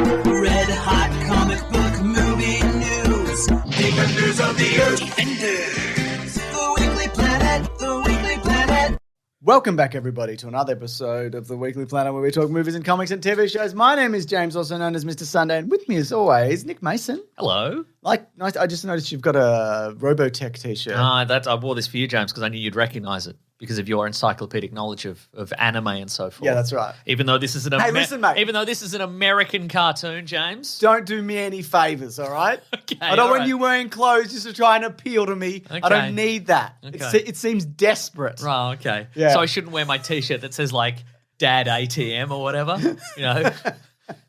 Red hot comic book movie news. Defenders of the Earth. Defenders. The Weekly Planet. The Weekly Planet. Welcome back, everybody, to another episode of The Weekly Planet where we talk movies and comics and TV shows. My name is James, also known as Mr. Sunday, and with me, as always, Nick Mason. Hello. Nice. I just noticed you've got a Robotech T-shirt. I wore this for you, James, because I knew you'd recognise it because of your encyclopedic knowledge of anime and so forth. Yeah, that's right. Even though this is an listen, mate. Even though this is an American cartoon, James. Don't do me any favours, all right? Okay. I don't want right. you wearing clothes just to try and appeal to me. Okay. I don't need that. Okay. It seems desperate. Oh, okay. Yeah. So I shouldn't wear my T-shirt that says like "Dad ATM" or whatever. You know,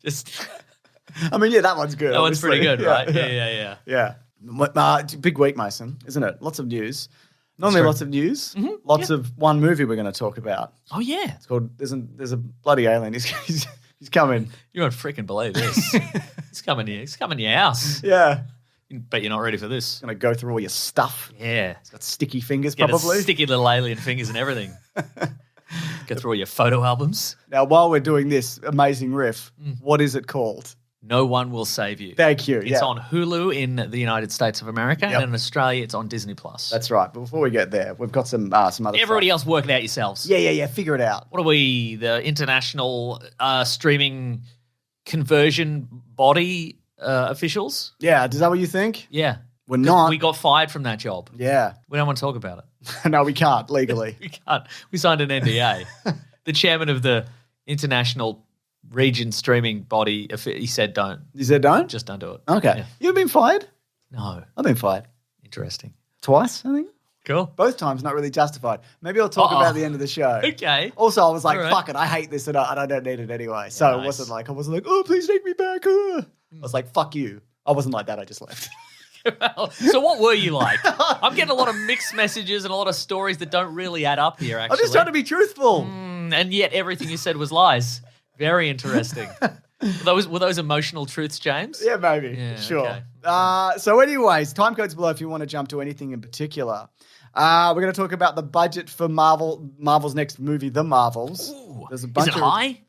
just I mean, yeah, that one's good. that one's pretty good, right? Yeah. Yeah. Big week, Mason, isn't it? Lots of news. Not only true. lots of news, lots of one movie we're going to talk about. Oh yeah. It's called There's a bloody alien. He's coming. You won't freaking believe this. He's coming here. He's coming to your house. Yeah. Bet you're not ready for this. Going to go through all your stuff. Yeah. He's got sticky fingers, Get probably. sticky little alien fingers and everything. Go through all your photo albums. Now, while we're doing this amazing riff, what is it called? No One Will Save You. Thank you. It's on Hulu in the United States of America, and in Australia it's on Disney+. That's right. But before we get there, we've got some other Everybody stuff. else work it out yourselves. Yeah. Figure it out. What are we, the international streaming conversion body officials? Yeah. Is that what you think? Yeah. We're not. We got fired from that job. Yeah. We don't want to talk about it. No, we can't legally. We can't. We signed an NDA. The chairman of the international region streaming body, he said don't. You said don't? Just don't do it. Okay. Yeah. You've been fired? No. I've been fired. Interesting. Twice, I think. Cool. Both times not really justified. Maybe I'll talk about the end of the show. Okay. Also, I was like, All right. fuck it, I hate this and I don't need it anyway. So Yeah, it wasn't like, oh, please take me back. I was like, fuck you. I wasn't like that, I just left. Well, so what were you like? I'm getting a lot of mixed messages and a lot of stories that don't really add up here, actually. I'm just trying to be truthful. And yet everything you said was lies. Very interesting. Were those emotional truths, James? Yeah, maybe. Yeah, Sure. okay. So anyways, time code's below if you want to jump to anything in particular. We're going to talk about the budget for Marvel's next movie, The Marvels. Ooh. There's a Is bunch it of high?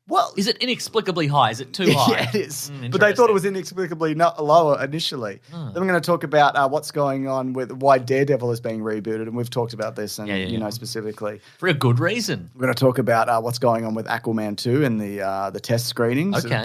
Well, Is it inexplicably high? Is it too high? yeah, it is. But they thought it was inexplicably not lower initially. Then we're going to talk about what's going on with why Daredevil is being rebooted, and we've talked about this, and you know specifically. For a good reason. We're going to talk about what's going on with Aquaman 2 and the test screenings. Okay. I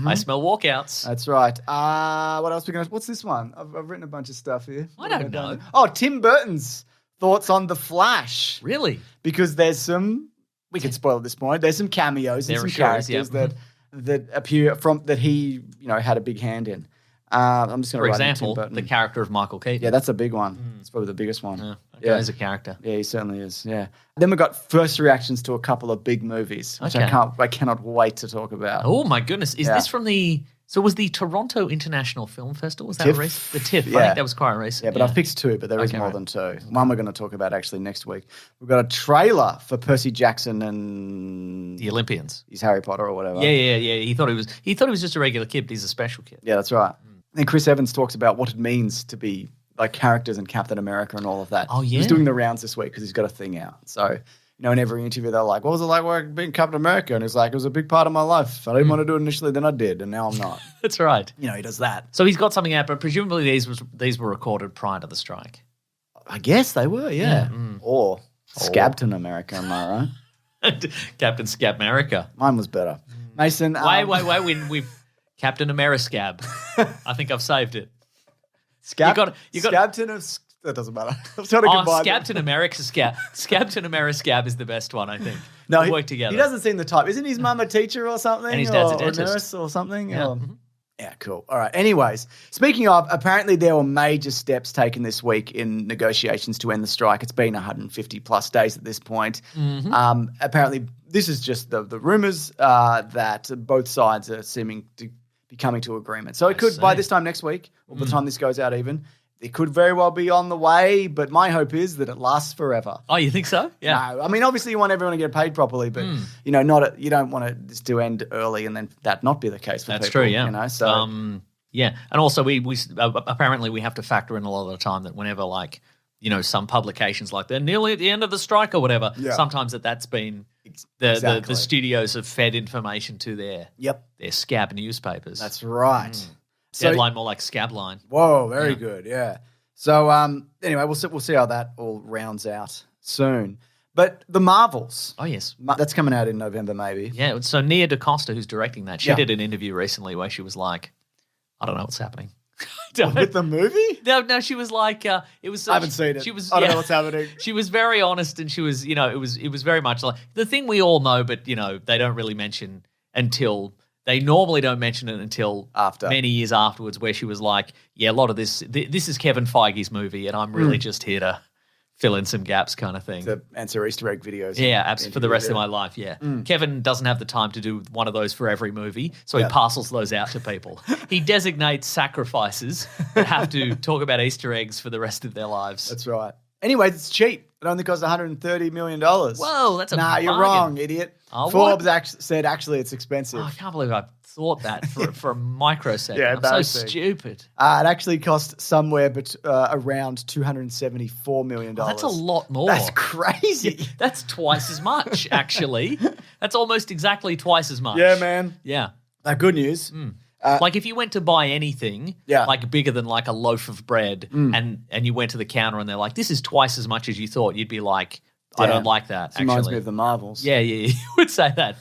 I smell walkouts. That's right. What else we going to? What's this one? I've written a bunch of stuff here. I don't know. Oh, Tim Burton's thoughts on The Flash. Really? Because there's some. We can spoil at this point. There's some cameos and There some sure is, characters that appear from that he had a big hand in. I'm just going to For write in Tim example, Burton. the character of Michael Keaton. Yeah, that's a big one. It's probably the biggest one. Yeah, okay, he's a character. Yeah, he certainly is. Yeah. Then we got first reactions to a couple of big movies, which Okay. I cannot wait to talk about. Oh my goodness! Is Yeah. this from the? So was the Toronto International Film Festival? Was that TIFF? recent? The TIFF. I Yeah. think that was quite recent. Yeah, but I've picked two, but there is Okay, more right. than two. One we're going to talk about actually next week. We've got a trailer for Percy Jackson and the Olympians. his Harry Potter or whatever. Yeah. He thought he was just a regular kid, but he's a special kid. Yeah, that's right. And Chris Evans talks about what it means to be like characters in Captain America and all of that. Oh, yeah? He's doing the rounds this week because he's got a thing out. So, in every interview they're like, what was it like being Captain America? And he's like, it was a big part of my life. I didn't want to do it initially, then I did, and now I'm not. That's right. He does that. So he's got something out, but presumably these were recorded prior to the strike. I guess they were, yeah. Or Scabton America, am I right? Captain Scab America. Mine was better. Mason. Wait. We've Captain Ameriscab. I think I've saved it. Scabton you got- Scabton of... That doesn't matter. I'm trying to combine them. Scabton Ameriscab. Scabton Ameriscab is the best one, I think. No, We'll he work together. He doesn't seem the type. Isn't his mum a teacher or something? And his dad's a or dentist. nurse or something? Yeah. Or- Yeah, cool. All right. Anyways, speaking of, apparently there were major steps taken this week in negotiations to end the strike. It's been 150 plus days at this point. Apparently, this is just the rumors that both sides are seeming to be coming to agreement. So it could, by this time next week, or by the time this goes out even, it could very well be on the way, but my hope is that it lasts forever. Oh, you think so? Yeah. No, I mean, obviously you want everyone to get paid properly, but you don't want this to end early and then that not be the case for That's people. true, yeah. So yeah, and also we apparently we have to factor in a lot of the time that whenever some publications like they're nearly at the end of the strike or whatever, sometimes that's been The studios have fed information to their scab newspapers. That's right. Deadline more like Scabline. Whoa, very good. Yeah. So anyway, we'll see how that all rounds out soon. But the Marvels. Oh, yes. That's coming out in November, maybe. Yeah. So Nia DaCosta, who's directing that, she did an interview recently where she was like, I don't know what's happening. With the movie? No, she was like, it was. I haven't seen it. She was. I don't know what's happening. She was very honest, and she was, it was very much like the thing we all know, but they don't really mention until they normally don't mention it until after many years afterwards. Where she was like, yeah, a lot of this is Kevin Feige's movie, and I'm really just here to fill in some gaps, kind of thing. To answer Easter egg videos. Yeah, absolutely. For the rest of my life, yeah. Kevin doesn't have the time to do one of those for every movie, so he parcels those out to people. He designates sacrifices that have to talk about Easter eggs for the rest of their lives. That's right. Anyway, it's cheap. It only costs $130 million. Whoa, that's a bargain. You're wrong, idiot. Forbes said actually it's expensive. Oh, I can't believe I thought that for a microsecond. Yeah, I'm so stupid. It actually cost somewhere around $274 million. Oh, that's a lot more. That's crazy. Yeah, that's twice as much, actually. That's almost exactly twice as much. Yeah, man. Yeah. Good news. Like if you went to buy anything like bigger than like a loaf of bread and you went to the counter and they're like, this is twice as much as you thought, you'd be like, I don't like that, actually. Reminds me of the Marvels. Yeah, you would say that.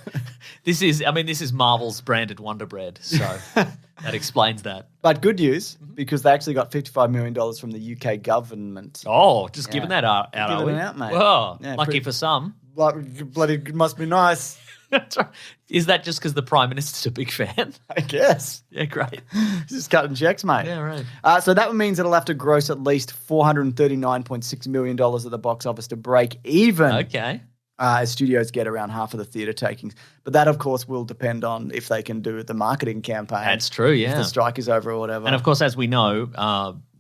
This is Marvel's branded Wonder Bread, so that explains that. But good news, because they actually got $55 million from the UK government. Oh, just giving that out, are we? Out, mate. Whoa, lucky for some. Bloody must be nice. That's right. Is that just because the Prime Minister's a big fan? I guess. Yeah, great. Just cutting checks, mate. Yeah, right. So that means it'll have to gross at least $439.6 million at the box office to break even. Okay. As studios get around half of the theatre takings. But that, of course, will depend on if they can do the marketing campaign. That's true, yeah. If the strike is over or whatever. And, of course, as we know,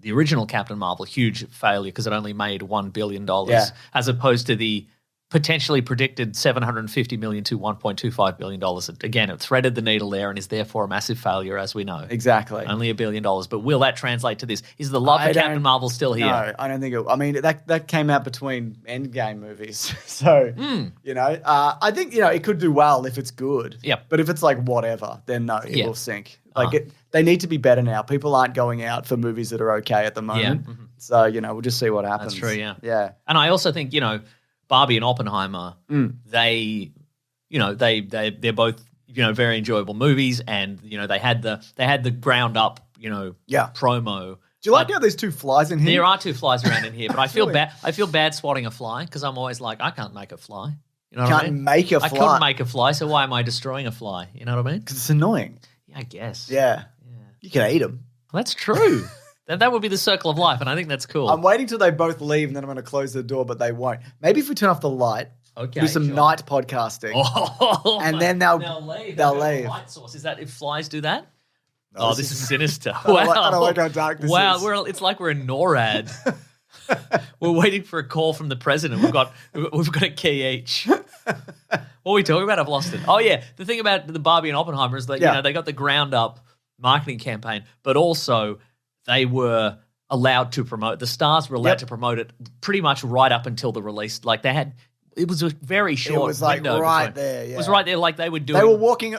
the original Captain Marvel, huge failure because it only made $1 billion as opposed to the potentially predicted $750 million to $1.25 billion. Again, it threaded the needle there and is therefore a massive failure, as we know. Exactly. Only $1 billion. But will that translate to this? Is the love for Captain Marvel still here? No, I don't think it. I mean, that came out between Endgame movies. So, I think, it could do well if it's good. Yep. But if it's like whatever, then no, it will sink. They need to be better now. People aren't going out for movies that are okay at the moment. Yeah. So, we'll just see what happens. That's true, yeah. Yeah. And I also think, Barbie and Oppenheimer, they're both, very enjoyable movies, and they had the ground up, promo. Do you like how there's two flies in here? There are two flies around in here, but I feel bad. I feel bad swatting a fly because I'm always like, I can't make a fly. You know what I mean? Make a fly. I couldn't make a fly, so why am I destroying a fly? You know what I mean? Because it's annoying. Yeah, I guess. Yeah. You can eat them. Well, that's true. That would be the circle of life, and I think that's cool. I'm waiting till they both leave, and then I'm going to close the door, but they won't. Maybe if we turn off the light, do some night podcasting, and then they'll leave. Light source. Is that if flies do that? Oh, this is sinister. Wow. I don't like how dark this is. Wow, it's like we're in NORAD. We're waiting for a call from the president. We've got a key each. What are we talking about? I've lost it. Oh yeah, the thing about the Barbie and Oppenheimer is that they got the ground up marketing campaign, but also they were allowed to promote. The stars were allowed to promote it pretty much right up until the release. Like it was a very short window. It was like right there. Yeah. It was right there. Like they were doing.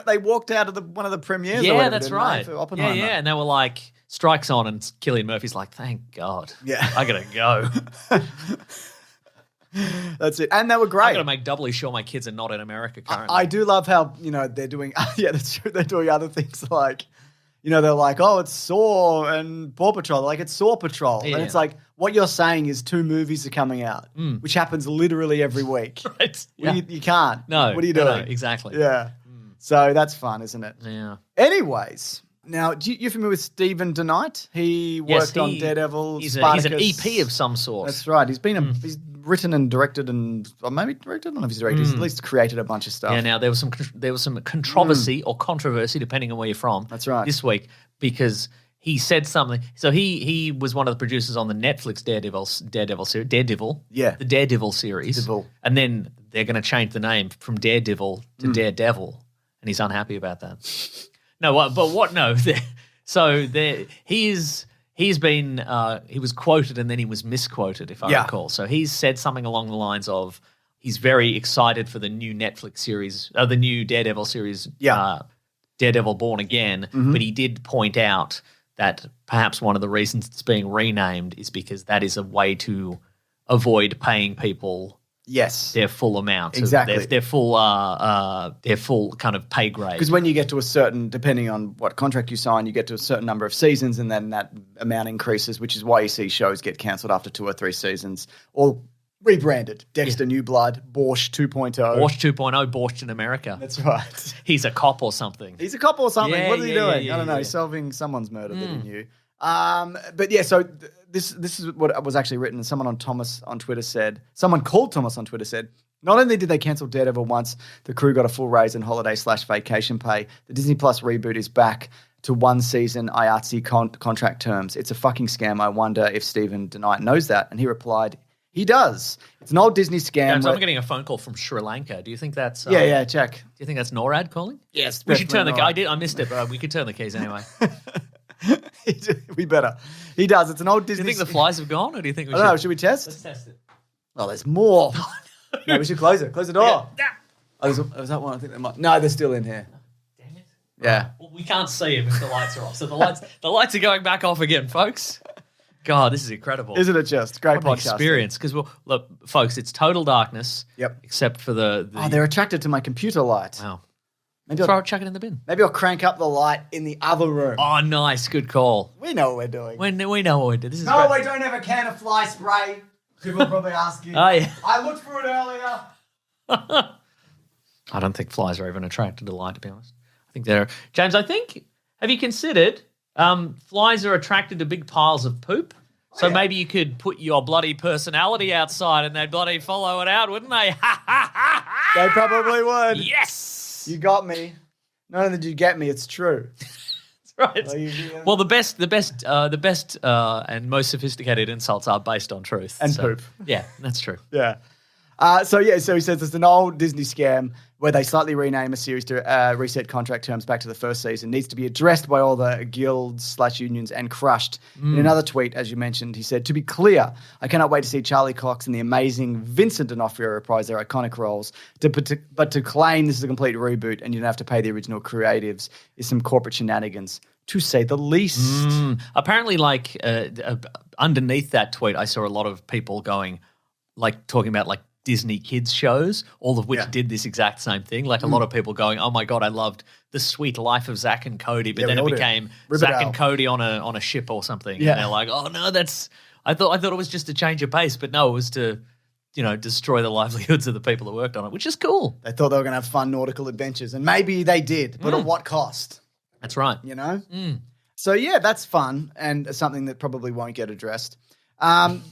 They walked out of one of the premieres. Yeah, that's right. For Oppenheimer. Yeah, and they were like, strikes on, and Cillian Murphy's like, thank God. Yeah, I gotta go. That's it. And they were great. I gotta make doubly sure my kids are not in America currently. I do love how they're doing. Yeah, that's true. They're doing other things like. They're like, oh, it's Saw and Paw Patrol. They're like, it's Saw Patrol. Yeah. And it's like, what you're saying is 2 movies are coming out, which happens literally every week. Right. Yeah. You can't. No. What are you doing? No, exactly. Yeah. So that's fun, isn't it? Yeah. Anyways, now, you're familiar with Stephen DeKnight? He worked on Daredevil, Spartacus. He's an EP of some sort. That's right. He's been he's written and directed or maybe directed. I don't know if he's directed. He's at least created a bunch of stuff. Yeah. Now there was some controversy or controversy depending on where you're from. That's right. This week because he said something. So he was one of the producers on the Netflix Daredevil series. Daredevil. Yeah. The Daredevil series. Daredevil. And then they're going to change the name from Daredevil to Daredevil, and he's unhappy about that. No, but what? No. So he was quoted and then he was misquoted, if I recall. So he's said something along the lines of he's very excited for the new Netflix series, the new Daredevil series, Daredevil Born Again. But he did point out that perhaps one of the reasons it's being renamed is because that is a way to avoid paying people their full amount. Exactly. Their full kind of pay grade. Because when you get to a certain, depending on what contract you sign, you get to a certain number of seasons and then that amount increases, which is why you see shows get cancelled after 2 or 3 seasons or rebranded. Dexter New Blood, Borscht 2.0. Borscht 2.0, Borscht in America. That's right. He's a cop or something. He's a cop or something. Yeah, what is he doing? I don't know. yeah. He's solving someone's murder that he knew. But yeah, so this is what was actually written. Someone called Thomas on Twitter said, not only did they cancel Daredevil once, the crew got a full raise in holiday/vacation pay. The Disney Plus reboot is back to 1 season IATSE contract terms. It's a fucking scam. I wonder if Stephen DeKnight knows that. And he replied, he does. It's an old Disney scam. James, I'm getting a phone call from Sri Lanka. Do you think that's... Yeah, check. Do you think that's NORAD calling? Yes. We should turn the... I missed it, but we could turn the keys anyway. We better. He does. It's an old Do Disney... you think the flies have gone, or do you think we I don't know. Should we test? Let's test it. Oh, there's more. No, we should close it. Close the door. Yeah. Oh, was that one? I think they might... No, they're still in here. Damn it. Yeah. Well, we can't see him if the lights are off. So the lights are going back off again, folks. God, this is incredible. Isn't it just? Great What an podcast. experience. Because, look, folks, it's total darkness. Yep. Except for the Oh, they're attracted to my computer light. Wow. Maybe Chuck it in the bin. Maybe I'll crank up the light in the other room. Oh, nice. Good call. We know what we're doing. We know what we did. This is No, great. we don't have a can of fly spray. People are probably asking. Oh, yeah. I looked for it earlier. I don't think flies are even attracted to light, to be honest. I think they're... James, have you considered flies are attracted to big piles of poop? So maybe you could put your bloody personality outside and they'd bloody follow it out, wouldn't they? They probably would. Yes! You got me. Not only did you get me, it's true. That's right. Well, the best and most sophisticated insults are based on truth. And poop. Yeah, that's true. Yeah. So he says it's an old Disney scam where they slightly rename a series to reset contract terms back to the first season. Needs to be addressed by all the guilds/unions and crushed. In another tweet, as you mentioned, he said, to be clear, I cannot wait to see Charlie Cox and the amazing Vincent D'Onofrio reprise their iconic roles. But to claim this is a complete reboot and you don't have to pay the original creatives is some corporate shenanigans, to say the least. Apparently, underneath that tweet, I saw a lot of people talking about Disney kids shows, all of which did this exact same thing. Like a lot of people going, "Oh my god, I loved The Sweet Life of Zack and Cody," but then it became Zack and Cody on a ship or something. Yeah. And they're like, "Oh no, I thought it was just a change of pace, but no, it was to, destroy the livelihoods of the people who worked on it," which is cool. They thought they were going to have fun nautical adventures, and maybe they did, but at what cost? That's right. So yeah, that's fun and something that probably won't get addressed.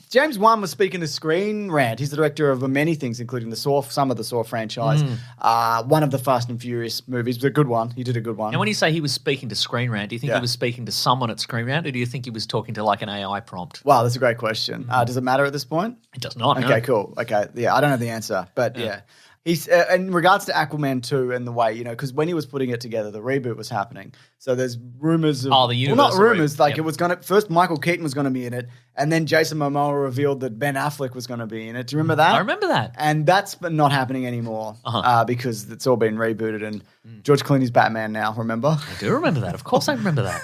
James Wan was speaking to Screen Rant. He's the director of many things, including some of the Saw franchise. One of the Fast and Furious movies, but a good one. He did a good one. And when you say he was speaking to Screen Rant, do you think he was speaking to someone at Screen Rant, or do you think he was talking to an AI prompt? Wow, that's a great question. Does it matter at this point? It does not. Okay, no. cool. Okay, yeah, I don't have the answer, but yeah. He's in regards to Aquaman 2 and the way, because when he was putting it together, the reboot was happening. So there's rumors of... the universe. Well, not rumors. It was going to... First, Michael Keaton was going to be in it, and then Jason Momoa revealed that Ben Affleck was going to be in it. Do you remember that? I remember that. And that's not happening anymore because it's all been rebooted, and George Clooney's Batman now, remember? I do remember that. Of course I remember that.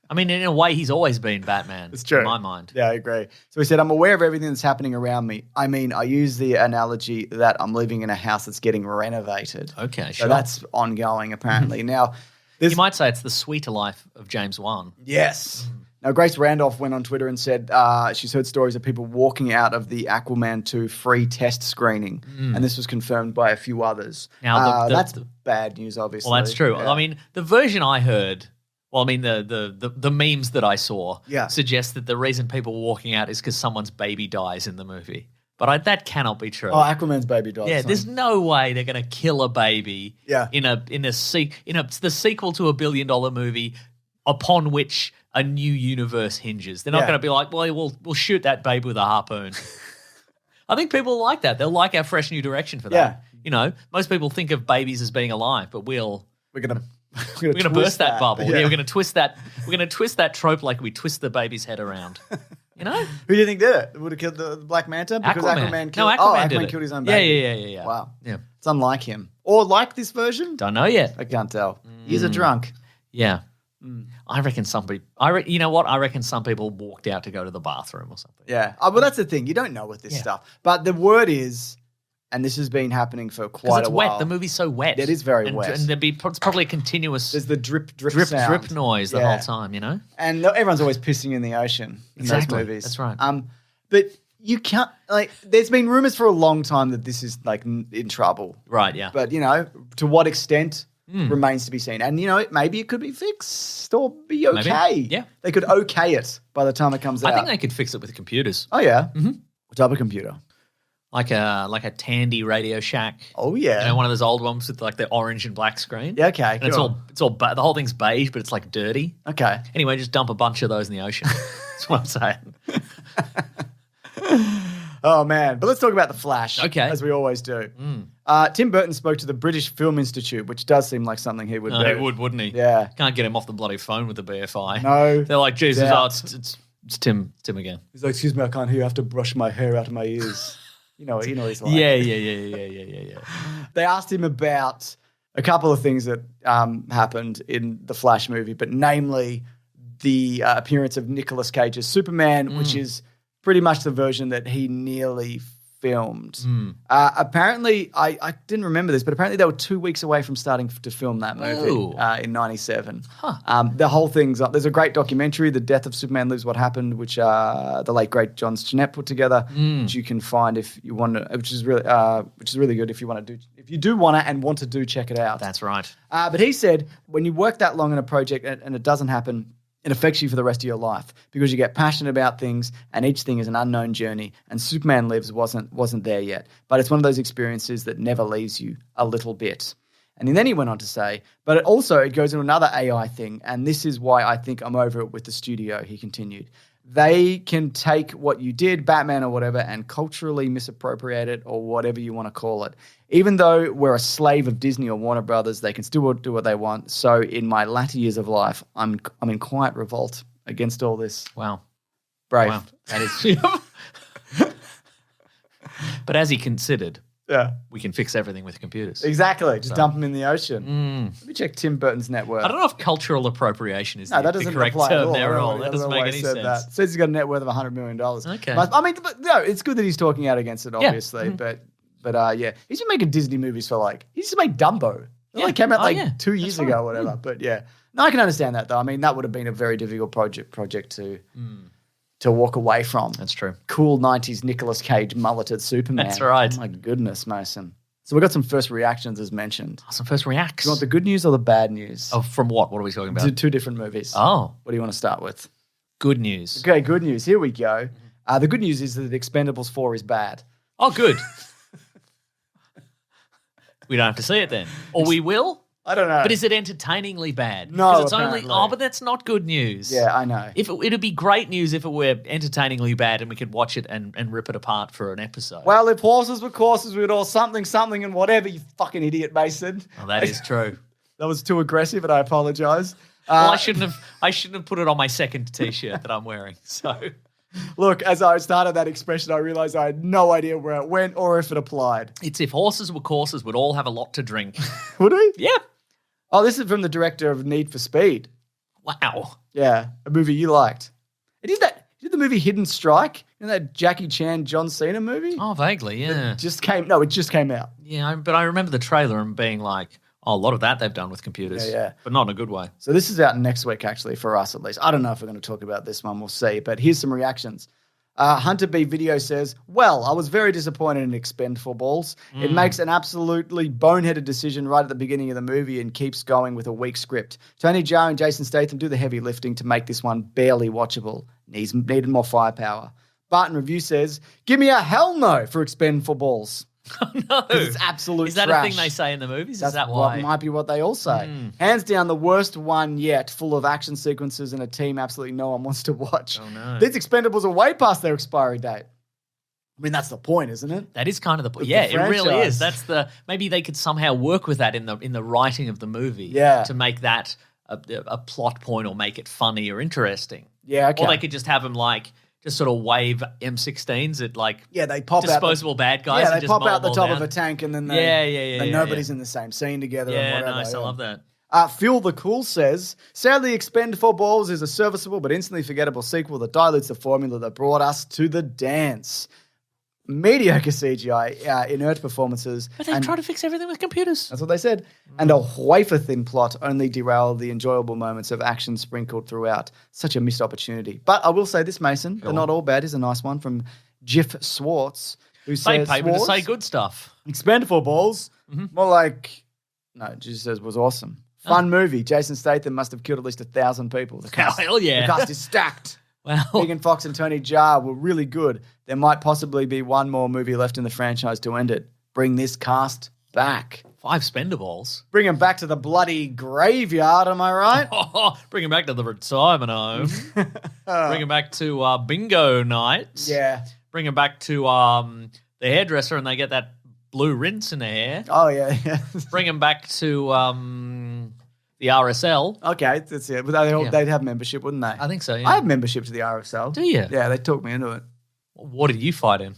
I mean, in a way, he's always been Batman. It's true. In my mind. Yeah, I agree. So he said, I'm aware of everything that's happening around me. I mean, I use the analogy that I'm living in a house that's getting renovated. Okay, So sure. that's ongoing, apparently. Now, You might say it's the sweeter life of James Wan. Yes. Now, Grace Randolph went on Twitter and said she's heard stories of people walking out of the Aquaman 2 free test screening, and this was confirmed by a few others. Now, that's bad news, obviously. Well, that's true. Yeah. I mean, the version I heard... Well, I mean, the memes that I saw suggest that the reason people were walking out is because someone's baby dies in the movie. But that cannot be true. Oh, Aquaman's baby dies. Yeah, there's no way they're going to kill a baby in the sequel to $1 billion movie upon which a new universe hinges. They're not going to be like, well, we'll shoot that baby with a harpoon. I think people like that. They'll like our fresh new direction for that. Most people think of babies as being alive, but we're going to burst that bubble. Yeah, we're going to twist that. We're going to twist that trope like we twist the baby's head around. You know? Who do you think did it? Would have killed the Black Manta? Because Aquaman killed, did it. killed his own baby. Yeah. Wow. Yeah. It's unlike him. Or like this version? Don't know yet. I can't tell. He's a drunk. Yeah. I reckon you know what? I reckon some people walked out to go to the bathroom or something. Yeah. Oh, well, that's the thing. You don't know with this stuff. But the word is, and this has been happening for quite a while. Wet. The movie's so wet. It is very wet. And it's probably a continuous There's the drip sound. drip noise the whole time, you know? And everyone's always pissing in the ocean in those movies. That's right. But you can't, there's been rumors for a long time that this is, in trouble. Right, yeah. But, to what extent remains to be seen. And, maybe it could be fixed or be okay. Maybe. Yeah. They could okay it by the time it comes out. I think they could fix it with computers. Oh, yeah? Mm-hmm. What type of computer? Like a Tandy Radio Shack. Oh, yeah. One of those old ones with the orange and black screen. Yeah, okay. And it's all the whole thing's beige, but it's dirty. Okay. Anyway, just dump a bunch of those in the ocean. That's what I'm saying. Oh, man. But let's talk about The Flash. Okay. As we always do. Tim Burton spoke to the British Film Institute, which does seem like something he would do. He would, wouldn't he? Yeah. Can't get him off the bloody phone with the BFI. No. They're like, Jesus, doubt. it's Tim again. He's like, excuse me, I can't hear. I have to brush my hair out of my ears. You know what he's like. Yeah. They asked him about a couple of things that happened in the Flash movie, but namely the appearance of Nicolas Cage's Superman, which is pretty much the version that he nearly filmed. Apparently, I didn't remember this, but apparently they were 2 weeks away from starting to film that movie in 97. Huh. The whole thing's up. There's a great documentary, The Death of Superman Lives What Happened, which the late great John Stennett put together, which you can find if you want to, which is really good if you want to do, if you do want to and want to do, check it out. That's right. But he said when you work that long on a project and it doesn't happen, it affects you for the rest of your life because you get passionate about things and each thing is an unknown journey, and Superman Lives wasn't there yet. But it's one of those experiences that never leaves you a little bit. And then he went on to say, but it goes into another AI thing, and this is why I think I'm over it with the studio, he continued. They can take what you did, Batman or whatever, and culturally misappropriate it or whatever you want to call it. Even though we're a slave of Disney or Warner Brothers, they can still do what they want. So in my latter years of life, I'm in quiet revolt against all this. Wow. Brave. Wow. That is. But as he considered, we can fix everything with computers. Exactly. Just dump them in the ocean. Let me check Tim Burton's net worth. I don't know if cultural appropriation is that the doesn't correct apply term at there at all. Really That doesn't make any sense. That. Says he's got a net worth of $100 million. Okay. I mean, but no, it's good that he's talking out against it, obviously. But yeah, he's been making Disney movies for he used to make Dumbo. It came out 2 years ago or whatever. But yeah, no, I can understand that though. I mean, that would have been a very difficult project to walk away from. That's true. Cool 90s Nicolas Cage mulleted Superman. That's right. Oh my goodness, Mason. So we got some first reactions as mentioned. Some first reacts. Do you want the good news or the bad news? Oh, from what? What are we talking about? Two different movies. Oh. What do you want to start with? Good news. Okay, good news. Here we go. The good news is that Expendables 4 is bad. Oh, good. We don't have to see it then. Or we will? I don't know. But is it entertainingly bad? No, because it's apparently. but that's not good news. Yeah, I know. It'd be great news if it were entertainingly bad and we could watch it and rip it apart for an episode. Well, if horses were courses, we'd all something and whatever, you fucking idiot, Mason. Oh, that is true. That was too aggressive and I apologize. Well, I shouldn't have put it on my second T-shirt that I'm wearing. So, look, as I started that expression, I realized I had no idea where it went or if it applied. It's if horses were courses, we'd all have a lot to drink. Would we? Yeah. Oh, this is from the director of Need for Speed. Wow. Yeah, a movie you liked. He did the movie Hidden Strike. You know that Jackie Chan, John Cena movie? Oh, vaguely, yeah. It just came out. Yeah, but I remember the trailer and being like, oh, a lot of that they've done with computers. Yeah. But not in a good way. So this is out next week, actually, for us at least. I don't know if we're going to talk about this one. We'll see. But here's some reactions. Hunter B Video says, well, I was very disappointed in Expend4bles. It makes an absolutely boneheaded decision right at the beginning of the movie and keeps going with a weak script. Tony Jaa and Jason Statham do the heavy lifting to make this one barely watchable. Needed more firepower. Barton Review says, give me a hell no for Expend4bles. Oh, no. It's absolute Is that trash. a thing they say in the movies? That's Is that why? Might be what they all say. Hands down, the worst one yet, full of action sequences and a team absolutely no one wants to watch. Oh, no. These Expendables are way past their expiry date. I mean, that's the point, isn't it? That is kind of the point. With Yeah, the it really franchise. is. That's maybe they could somehow work with that in the writing of the movie. Yeah. To make that a plot point or make it funny or interesting. Yeah, okay. Or they could just have them just sort of wave M16s at like they pop disposable bad guys. Yeah, and they just pop mow out the them all top down. of a tank and then nobody's in the same scene together. Yeah, and whatever. nice. I love that. Phil the Cool says, sadly, Expend4bles is a serviceable but instantly forgettable sequel that dilutes the formula that brought us to the dance. Mediocre CGI, inert performances. But they try to fix everything with computers. That's what they said. And a wafer-thin plot only derailed the enjoyable moments of action sprinkled throughout. Such a missed opportunity. But I will say this, Mason, the Not All Bad is a nice one from Jiff Swartz, who says, They paid to say good stuff. Expend4bles, more like, no, it just says was awesome. Fun movie. Jason Statham must have killed at least 1,000 people. The cast, Hell yeah. The cast is stacked. Well, Megan Fox and Tony Jaa were really good. There might possibly be one more movie left in the franchise to end it. Bring this cast back. 5 Expendables. Bring them back to the bloody graveyard, am I right? Bring them back to the retirement home. Bring them back to bingo nights. Yeah. Bring them back to the hairdresser and they get that blue rinse in their hair. Oh, yeah. Bring them back to the RSL. Okay, that's it. But they'd have membership, wouldn't they? I think so, yeah. I have membership to the RSL. Do you? Yeah, they talked me into it. What did you fight in?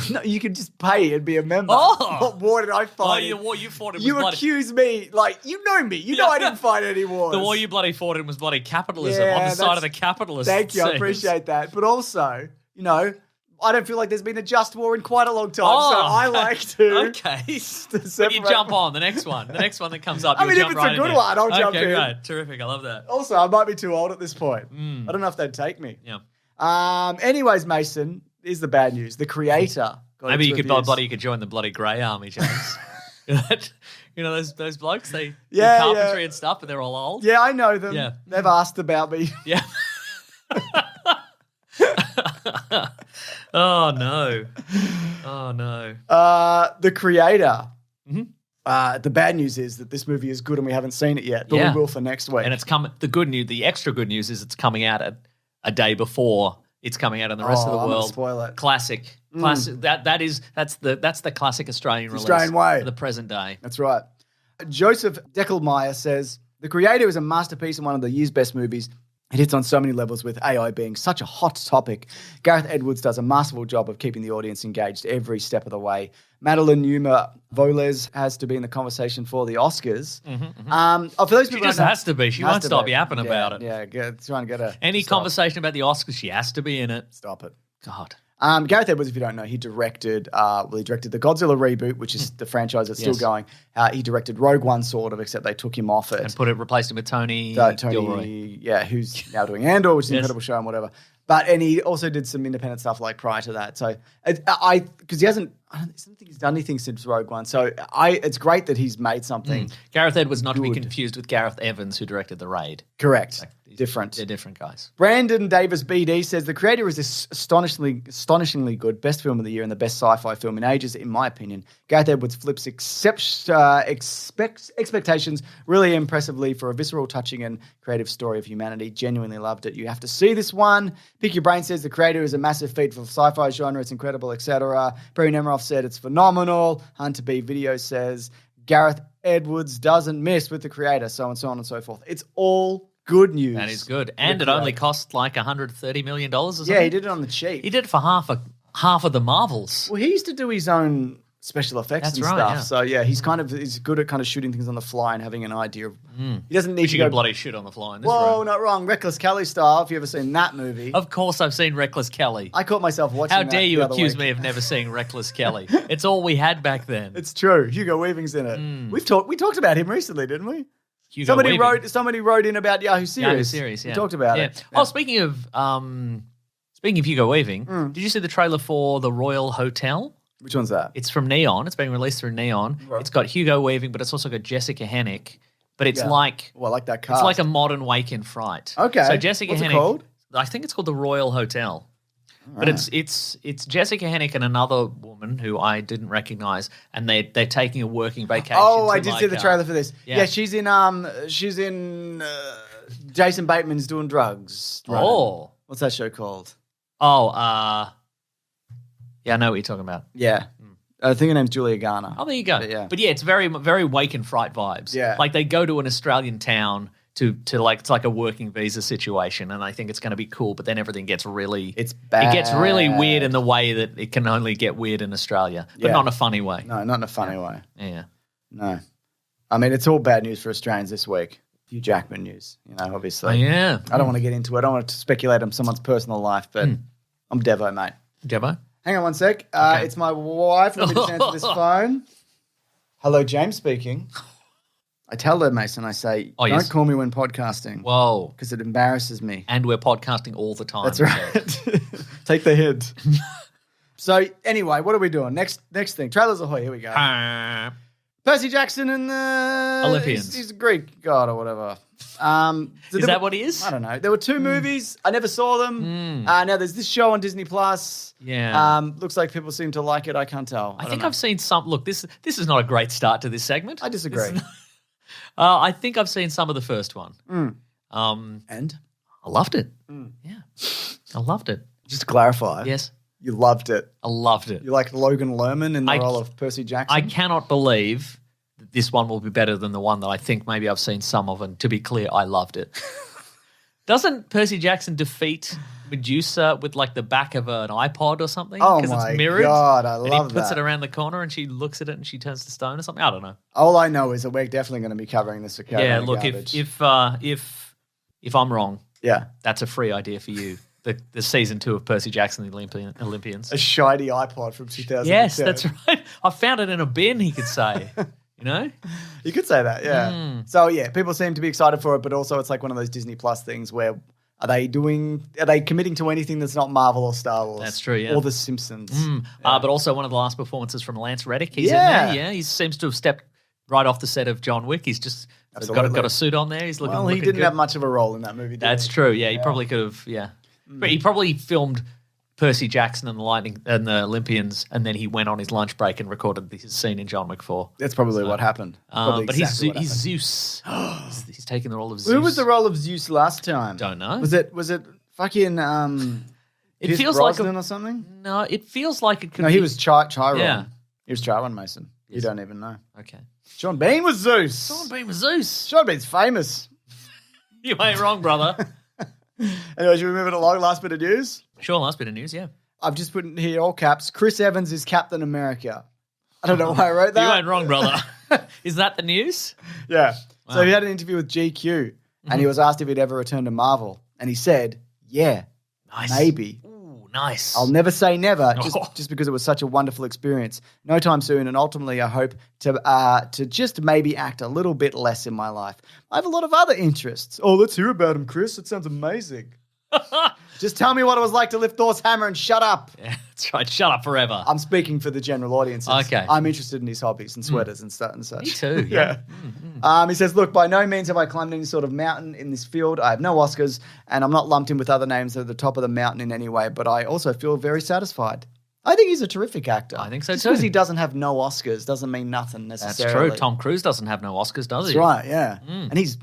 No, you could just pay and be a member. Oh! What war did I fight in? What you fought in was You bloody... accuse me, like, you know me. You know I didn't fight any wars. The war you bloody fought in was bloody capitalism on the side of the capitalists. Thank you, I appreciate that. But also, I don't feel like there's been a just war in quite a long time, so I like to... Okay. When you jump on, the next one that comes up, I mean, if it's a good one, I'll jump in. Okay, great. Terrific. I love that. Also, I might be too old at this point. I don't know if they'd take me. Yeah. Anyways, Mason, here's the bad news. The creator... Maybe you could join the bloody grey army, James. Those blokes, they do carpentry and stuff, but they're all old. Yeah, I know them. Yeah. They've asked about me. Yeah. Oh, no. The creator. The bad news is that this movie is good and we haven't seen it yet, but we will for next week. And it's coming. The extra good news is it's coming out a day before it's coming out in the rest of the I'm world. gonna spoil it. Classic. That's the classic Australian release. Australian way. For the present day. That's right. Joseph Deckelmeyer says, The Creator is a masterpiece and one of the year's best movies. It hits on so many levels with AI being such a hot topic. Gareth Edwards does a masterful job of keeping the audience engaged every step of the way. Madeline Numa Voles has to be in the conversation for the Oscars. For those people She just has to be. She won't stop yapping about it. Yeah, trying to get her. Any conversation about the Oscars, she has to be in it. Stop it. God. Gareth Edwards, if you don't know, he directed the Godzilla reboot, which is the franchise that's still going. He directed Rogue One, sort of, except they took him off it. And replaced him with Tony Gilroy. Yeah, who's now doing Andor, which is an incredible show and whatever. And he also did some independent stuff like prior to that. So because he hasn't, I don't think he's done anything since Rogue One. So it's great that he's made something. Gareth Edwards, not to be confused with Gareth Evans, who directed The Raid. Correct. Different. They're different guys. Brandon Davis BD says, The Creator is this astonishingly good, best film of the year and the best sci-fi film in ages, in my opinion. Gareth Edwards flips expectations really impressively for a visceral, touching and creative story of humanity. Genuinely loved it. You have to see this one. Pick Your Brain says, The Creator is a massive feat for the sci-fi genre. It's incredible, etc. Perry Nemiroff said, it's phenomenal. Hunter B Video says, Gareth Edwards doesn't miss with The Creator, so on and so forth. It's all good news. That is good. And it only cost like $130 million or something. Yeah, he did it on the cheap. He did it for half of the Marvels. Well, he used to do his own special effects and stuff. Yeah. So yeah, he's good at kind of shooting things on the fly and having an idea of. He doesn't need to go bloody shit on the fly in this Whoa, room. Not wrong. Reckless Kelly style. If you ever seen that movie, of course I've seen Reckless Kelly. I caught myself watching. How dare you accuse me me of never seeing Reckless Kelly? It's all we had back then. It's true. Hugo Weaving's in it. We talked about him recently, didn't we? Somebody wrote in about Yahoo Series. Yeah. We talked about it. Oh, speaking of Hugo Weaving, did you see the trailer for The Royal Hotel? Which one's that? It's from Neon. It's being released through Neon. Right. It's got Hugo Weaving, but it's also got Jessica Hennick. But it's like I like that cast. It's like a modern Wake in Fright. Okay. So Jessica What's Hennick. It called? I think it's called The Royal Hotel. But it's Jessica Hennick and another woman who I didn't recognize, and they're taking a working vacation. Oh, I did see the trailer for this. Yeah, she's in Jason Bateman's Doing Drugs. Right? Oh, what's that show called? Oh, yeah, I know what you're talking about. Yeah. I think her name's Julia Garner. Oh, there you go. But yeah, it's very, very Wake and Fright vibes. Yeah. Like they go to an Australian town to like it's like a working visa situation, and I think it's going to be cool. But then everything gets really It's bad. It gets really weird in the way that it can only get weird in Australia, but not in a funny way. No, not in a funny way. Yeah. No. I mean, it's all bad news for Australians this week. Hugh Jackman news, obviously. Oh, yeah. I don't want to get into it. I don't want to speculate on someone's personal life, but I'm Devo, mate. Devo? Hang on one sec. It's my wife. Let me just answer this phone. Hello, James speaking. I tell her, Mason, I say, don't call me when podcasting. Whoa. Because it embarrasses me. And we're podcasting all the time. That's right. Take the hint. So, anyway, what are we doing? Next thing. Trailers Ahoy. Here we go. Percy Jackson and the Olympians. He's a Greek god or whatever. Is that what he is? I don't know. There were 2 movies. I never saw them. Now there's this show on Disney Plus. Yeah. Looks like people seem to like it. I can't tell. I think I've seen some. Look, this is not a great start to this segment. I disagree. I think I've seen some of the first one. And? I loved it. Yeah. I loved it. Just to clarify. Yes. You loved it. I loved it. You like Logan Lerman in the role of Percy Jackson? I cannot believe that this one will be better than the one that I think maybe I've seen some of, and to be clear, I loved it. Doesn't Percy Jackson defeat Medusa with like the back of an iPod or something? Oh because my it's mirrored, God, I and love he puts that. it around the corner and she looks at it and she turns to stone or something. I don't know. All I know is that we're definitely going to be covering this. Yeah, look, if I'm wrong, that's a free idea for you. The season 2 of Percy Jackson and the Olympians. A shiny iPod from 2010. Yes, that's right. I found it in a bin, he could say. You could say that, yeah. So, yeah, people seem to be excited for it, but also it's like one of those Disney Plus things where are they committing to anything that's not Marvel or Star Wars? That's true, yeah. Or The Simpsons. But also one of the last performances from Lance Reddick. He's in there, yeah. He seems to have stepped right off the set of John Wick. He's just got a suit on there. He's looking Well, he didn't good. have much of a role in that movie, did That's he? true, yeah. He probably could have, yeah. But he probably filmed Percy Jackson and the Olympians, and then he went on his lunch break and recorded his scene in John Wick 4. That's probably what happened. But he's Zeus. he's taking the role of Zeus. Who was the role of Zeus last time? Don't know. Was it fucking It Pierce feels Brosnan like or something? No, it feels like it could No, be. he was Chiron. Yeah. He was Chiron, Mason. Yes. You don't even know. Okay. Sean Bean was Zeus. Sean Bean was Zeus. Sean Bean's famous. You ain't wrong, brother. Anyway, should we move it along? Last bit of news? Sure, last bit of news, yeah. I've just put in here all caps. Chris Evans is Captain America. I don't know why I wrote that. You ain't wrong, brother. Is that the news? Yeah. Wow. So he had an interview with GQ and he was asked if he'd ever return to Marvel. And he said, yeah, Nice. maybe. Ooh, nice. I'll never say never, Oh. just because it was such a wonderful experience. No time soon, and ultimately I hope to just maybe act a little bit less in my life. I have a lot of other interests. Oh, let's hear about him, Chris. It sounds amazing. Just tell me what it was like to lift Thor's hammer and shut up. Yeah, that's right. Shut up forever. I'm speaking for the general audience. Okay. I'm interested in his hobbies and sweaters and stuff and such. Me too, yeah. He says, look, by no means have I climbed any sort of mountain in this field. I have no Oscars, and I'm not lumped in with other names at the top of the mountain in any way, but I also feel very satisfied. I think he's a terrific actor. I think so Just too. because he doesn't have no Oscars doesn't mean nothing That's necessarily. true. Tom Cruise doesn't have no Oscars, does he? That's right, yeah. And he's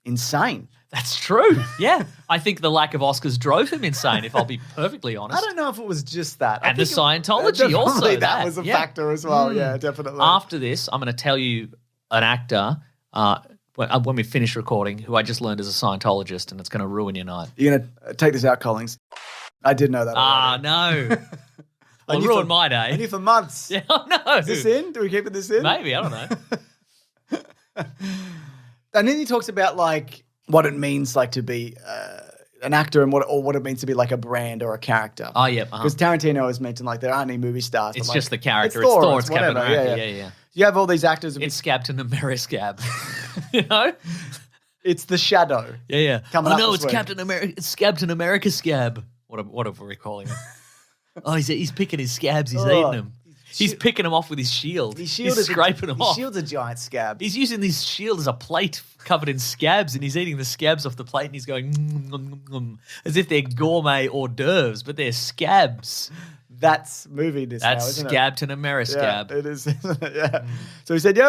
insane. That's true. Yeah. I think the lack of Oscars drove him insane, if I'll be perfectly honest. I don't know if it was just that. I And the think Scientology also. definitely that was a yeah. factor as well. Yeah, definitely. After this, I'm going to tell you an actor when we finish recording who I just learned is a Scientologist, and it's going to ruin your night. You're going to take this out, Collings. I did know that already. No. I Well, knew ruin for- my day. I knew for months. Yeah, no. Is this in? Do we keep it this in? Maybe, I don't know. And then he talks about like what it means like to be an actor and what it means to be like a brand or a character. Oh, yeah. Because Tarantino has mentioned like there aren't any movie stars. It's but, like, just the character. It's Thor. It's Captain whatever. America. Yeah. You have all these actors. It's scabbed and a Meriscab. You know? It's the shadow. Yeah. Coming Oh, up no, this it's week. Captain America. It's Captain America scab. What are we calling it? Oh, he's picking his scabs. He's eating them. He's picking them off with his shield. His He's scraping them off. His shield's a giant scab. He's using this shield as a plate covered in scabs, and he's eating the scabs off the plate, and he's going as if they're gourmet hors d'oeuvres, but they're scabs. That's movie this now, That's isn't it? scabbed and a Meriscab. Yeah, it is. Isn't it? Yeah. So he said you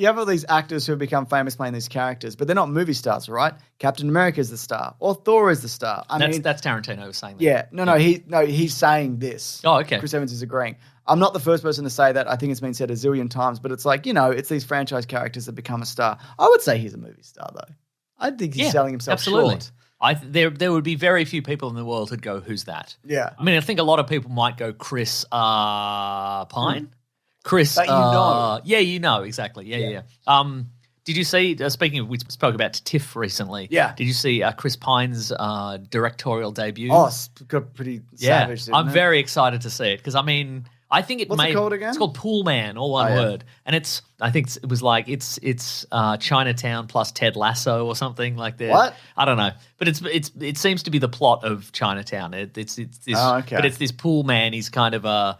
have all these actors who have become famous playing these characters, but they're not movie stars, right? Captain America is the star, or Thor is the star. That's Tarantino saying that. Yeah. He's saying this. Oh, okay. Chris Evans is agreeing. I'm not the first person to say that. I think it's been said a zillion times, but it's like, it's these franchise characters that become a star. I would say he's a movie star, though. I think he's selling himself absolutely. short. There would be very few people in the world who'd go, who's that? Yeah. I mean, I think a lot of people might go Chris Pine. Chris. But you know. Yeah, you know, exactly. Yeah. Did you see, speaking of, we spoke about TIFF recently. Yeah. Did you see Chris Pine's directorial debut? Oh, it's got pretty savage, didn't I'm it? very excited to see it because, I mean, I think it What's it called again? It's called Pool Man, all one word. And it's Chinatown plus Ted Lasso or something like that. What? I don't know. But it seems to be the plot of Chinatown. It's this, okay. But it's this pool man. He's kind of a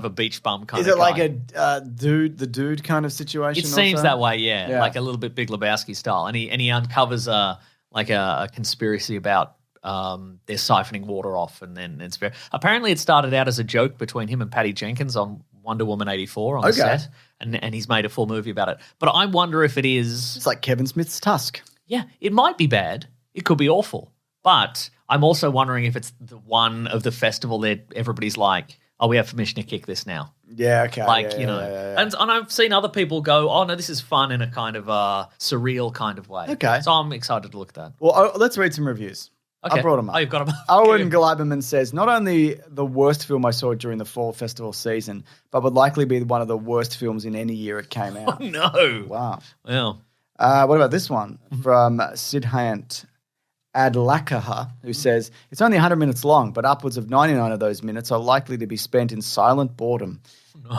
beach bum kind of Is it like guy. a dude kind of situation? It seems also? that way, yeah. Like a little bit Big Lebowski style. And he uncovers a conspiracy about they're siphoning water off, and then it's apparently it started out as a joke between him and Patty Jenkins on Wonder Woman 84 on the set, and he's made a full movie about it. But I wonder if it is... It's like Kevin Smith's Tusk. Yeah, it might be bad. It could be awful. But I'm also wondering if it's the one of the festival that everybody's like, oh, we have permission to kick this now. Yeah, okay. Yeah. And I've seen other people go, oh, no, this is fun in a kind of surreal kind of way. Okay. So I'm excited to look at that. Well, let's read some reviews. Okay. I brought them up. Oh, you've got them up. Owen Gleiberman says, not only the worst film I saw during the fall festival season, but would likely be one of the worst films in any year it came out. Oh, no. Wow. Well. What about this one from Siddhant Adlakaha, who says, it's only 100 minutes long, but upwards of 99 of those minutes are likely to be spent in silent boredom,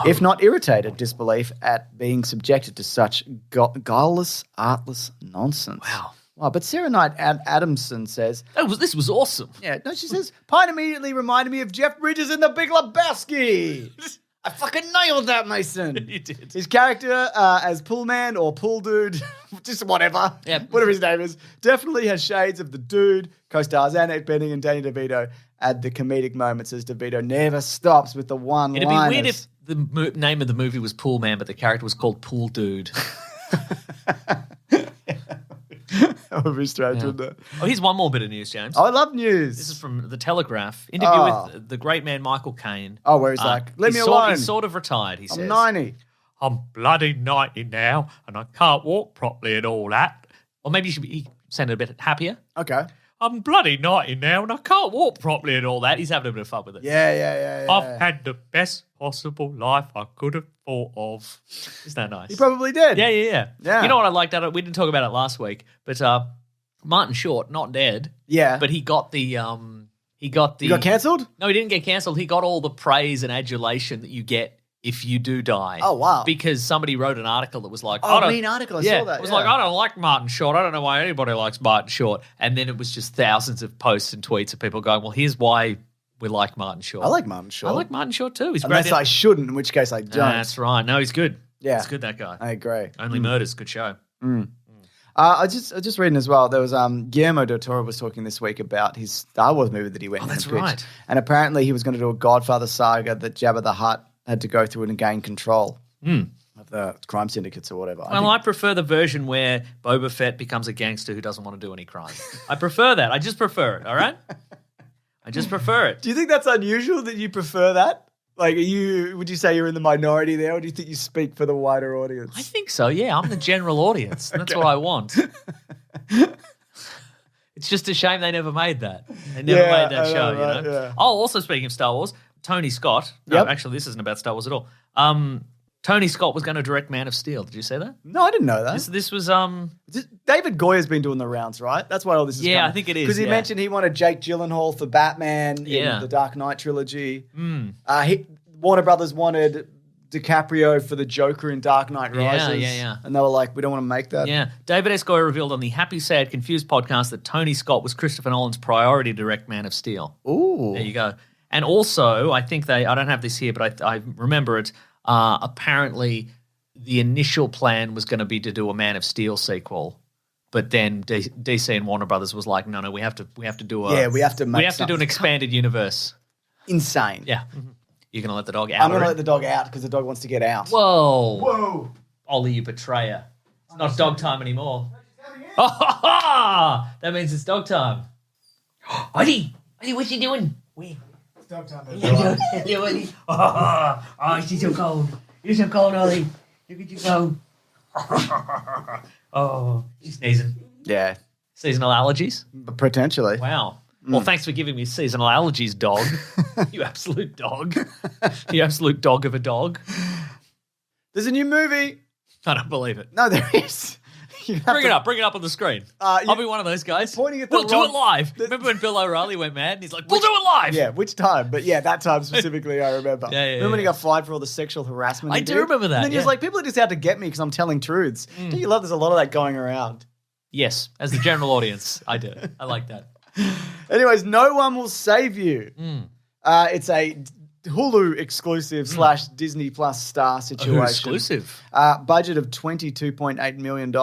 if not irritated disbelief at being subjected to such guileless, artless nonsense. Wow, but Sarah Knight Adamson says... This was awesome. Yeah, no, she says, Pine immediately reminded me of Jeff Bridges in The Big Lebowski. I fucking nailed that, Mason. You did. His character as Pool Man or Pool Dude, just whatever, whatever his name is, definitely has shades of the Dude. Co-stars Annette Bening and Danny DeVito add the comedic moments as DeVito never stops with the one-liners. It'd be weird if the name of the movie was Pool Man, but the character was called Pool Dude. That would be strange, wouldn't it? Oh, here's one more bit of news, James. Oh, I love news. This is from The Telegraph. Interview with the great man Michael Caine. Oh, where he's like, let me alone. He's sort of retired, he says. I'm 90. I'm bloody 90 now, and I can't walk properly and all that. Or maybe he sounded a bit happier. Okay. I'm bloody 90 now, and I can't walk properly and all that. He's having a bit of fun with it. Yeah. I've had the best possible life I could have thought of. Isn't that nice? He probably did. Yeah. You know what I liked? We didn't talk about it last week, but Martin Short, not dead. Yeah. But he got the... He got cancelled? No, he didn't get cancelled. He got all the praise and adulation that you get if you do die. Oh, wow. Because somebody wrote an article that was like... mean article. I saw that. It was like, I don't like Martin Short. I don't know why anybody likes Martin Short. And then it was just thousands of posts and tweets of people going, well, here's why we like Martin Short. I like Martin Short. I like Martin Short too. He's Unless great. I shouldn't, in which case I don't. That's right. No, he's good. Yeah. He's good, that guy. I agree. Only Murders, good show. I just reading as well. There was Guillermo del Toro was talking this week about his Star Wars movie that he went. That's and pitched. right. And apparently he was going to do a Godfather saga that Jabba the Hutt had to go through and gain control of the crime syndicates or whatever. Well, I prefer the version where Boba Fett becomes a gangster who doesn't want to do any crime. I prefer that. I just prefer it. All right. I just prefer it. Do you think that's unusual that you prefer that? Like, would you say you're in the minority there, or do you think you speak for the wider audience? I think so, yeah. I'm the general audience. That's what I want. It's just a shame they never made that. They never made that show, right, you know? Yeah. Oh, also speaking of Star Wars, Tony Scott. No, actually, this isn't about Star Wars at all. Tony Scott was going to direct Man of Steel. Did you see that? No, I didn't know that. This was... David Goyer's been doing the rounds, right? That's why all this is coming. I think it is. Because he mentioned he wanted Jake Gyllenhaal for Batman in the Dark Knight trilogy. Warner Brothers wanted DiCaprio for the Joker in Dark Knight Rises. Yeah. And they were like, we don't want to make that. Yeah. David S. Goyer revealed on the Happy, Sad, Confused podcast that Tony Scott was Christopher Nolan's priority to direct Man of Steel. Ooh. There you go. And also, I think I don't have this here, but I remember it, apparently the initial plan was going to be to do a Man of Steel sequel, but then DC and Warner Brothers was like, no, we have to do we have to do an expanded universe. Insane. Yeah. You're going to let the dog out? I'm going to let the dog out because the dog wants to get out. Whoa. Ollie, you betrayer. It's not dog time anymore. That means it's dog time. Ollie, what you doing? It's dog time. Hello, Ollie. Oh, she's so cold. You're so cold, Ollie. Look at you go. Oh, she's sneezing. Yeah. Seasonal allergies? Potentially. Wow. Well, thanks for giving me seasonal allergies, dog. You absolute dog. You absolute dog of a dog. There's a new movie. I don't believe it. No, there is. Bring it up on the screen. I'll be one of those guys. Pointing at we'll do it live. Remember when Bill O'Reilly went mad and he's like, we'll do it live. Yeah, which time? But yeah, that time specifically I remember. Yeah, remember when he got fired for all the sexual harassment I he do did? remember that, And then he was yeah. like, people are just out to get me because I'm telling truths. Don't you love there's a lot of that going around? Yes, as the general audience, I do. I like that. Anyways, No One Will Save You. It's a Hulu exclusive / Disney Plus star situation. Exclusive. Budget of $22.8 million.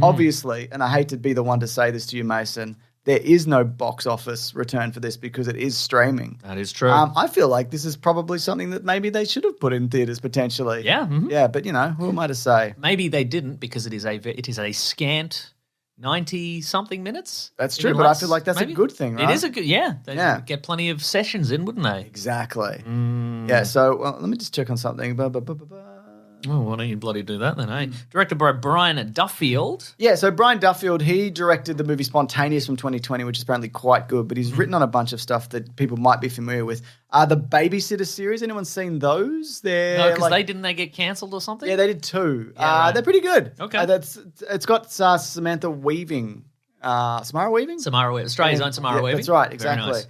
Obviously, and I hate to be the one to say this to you, Mason, there is no box office return for this because it is streaming. That is true. I feel like this is probably something that maybe they should have put in theaters potentially. Yeah. Yeah, but who am I to say? Maybe they didn't because it is a scant 90-something minutes. That's true, but I feel like that's maybe. a good thing, right? It is a good, They'd get plenty of sessions in, wouldn't they? Exactly. Yeah, so let me just check on something. Oh, why don't you bloody do that then, eh? Directed by Brian Duffield. Yeah, so Brian Duffield, he directed the movie Spontaneous from 2020, which is apparently quite good, but he's written on a bunch of stuff that people might be familiar with. The Babysitter series, anyone seen those? No, because they get cancelled or something? Yeah, they did too. Yeah, right. They're pretty good. Okay. It's got Samantha Weaving. Samara Weaving? Samara Weaving. Australia's own Samara Weaving. That's right, exactly. Very nice.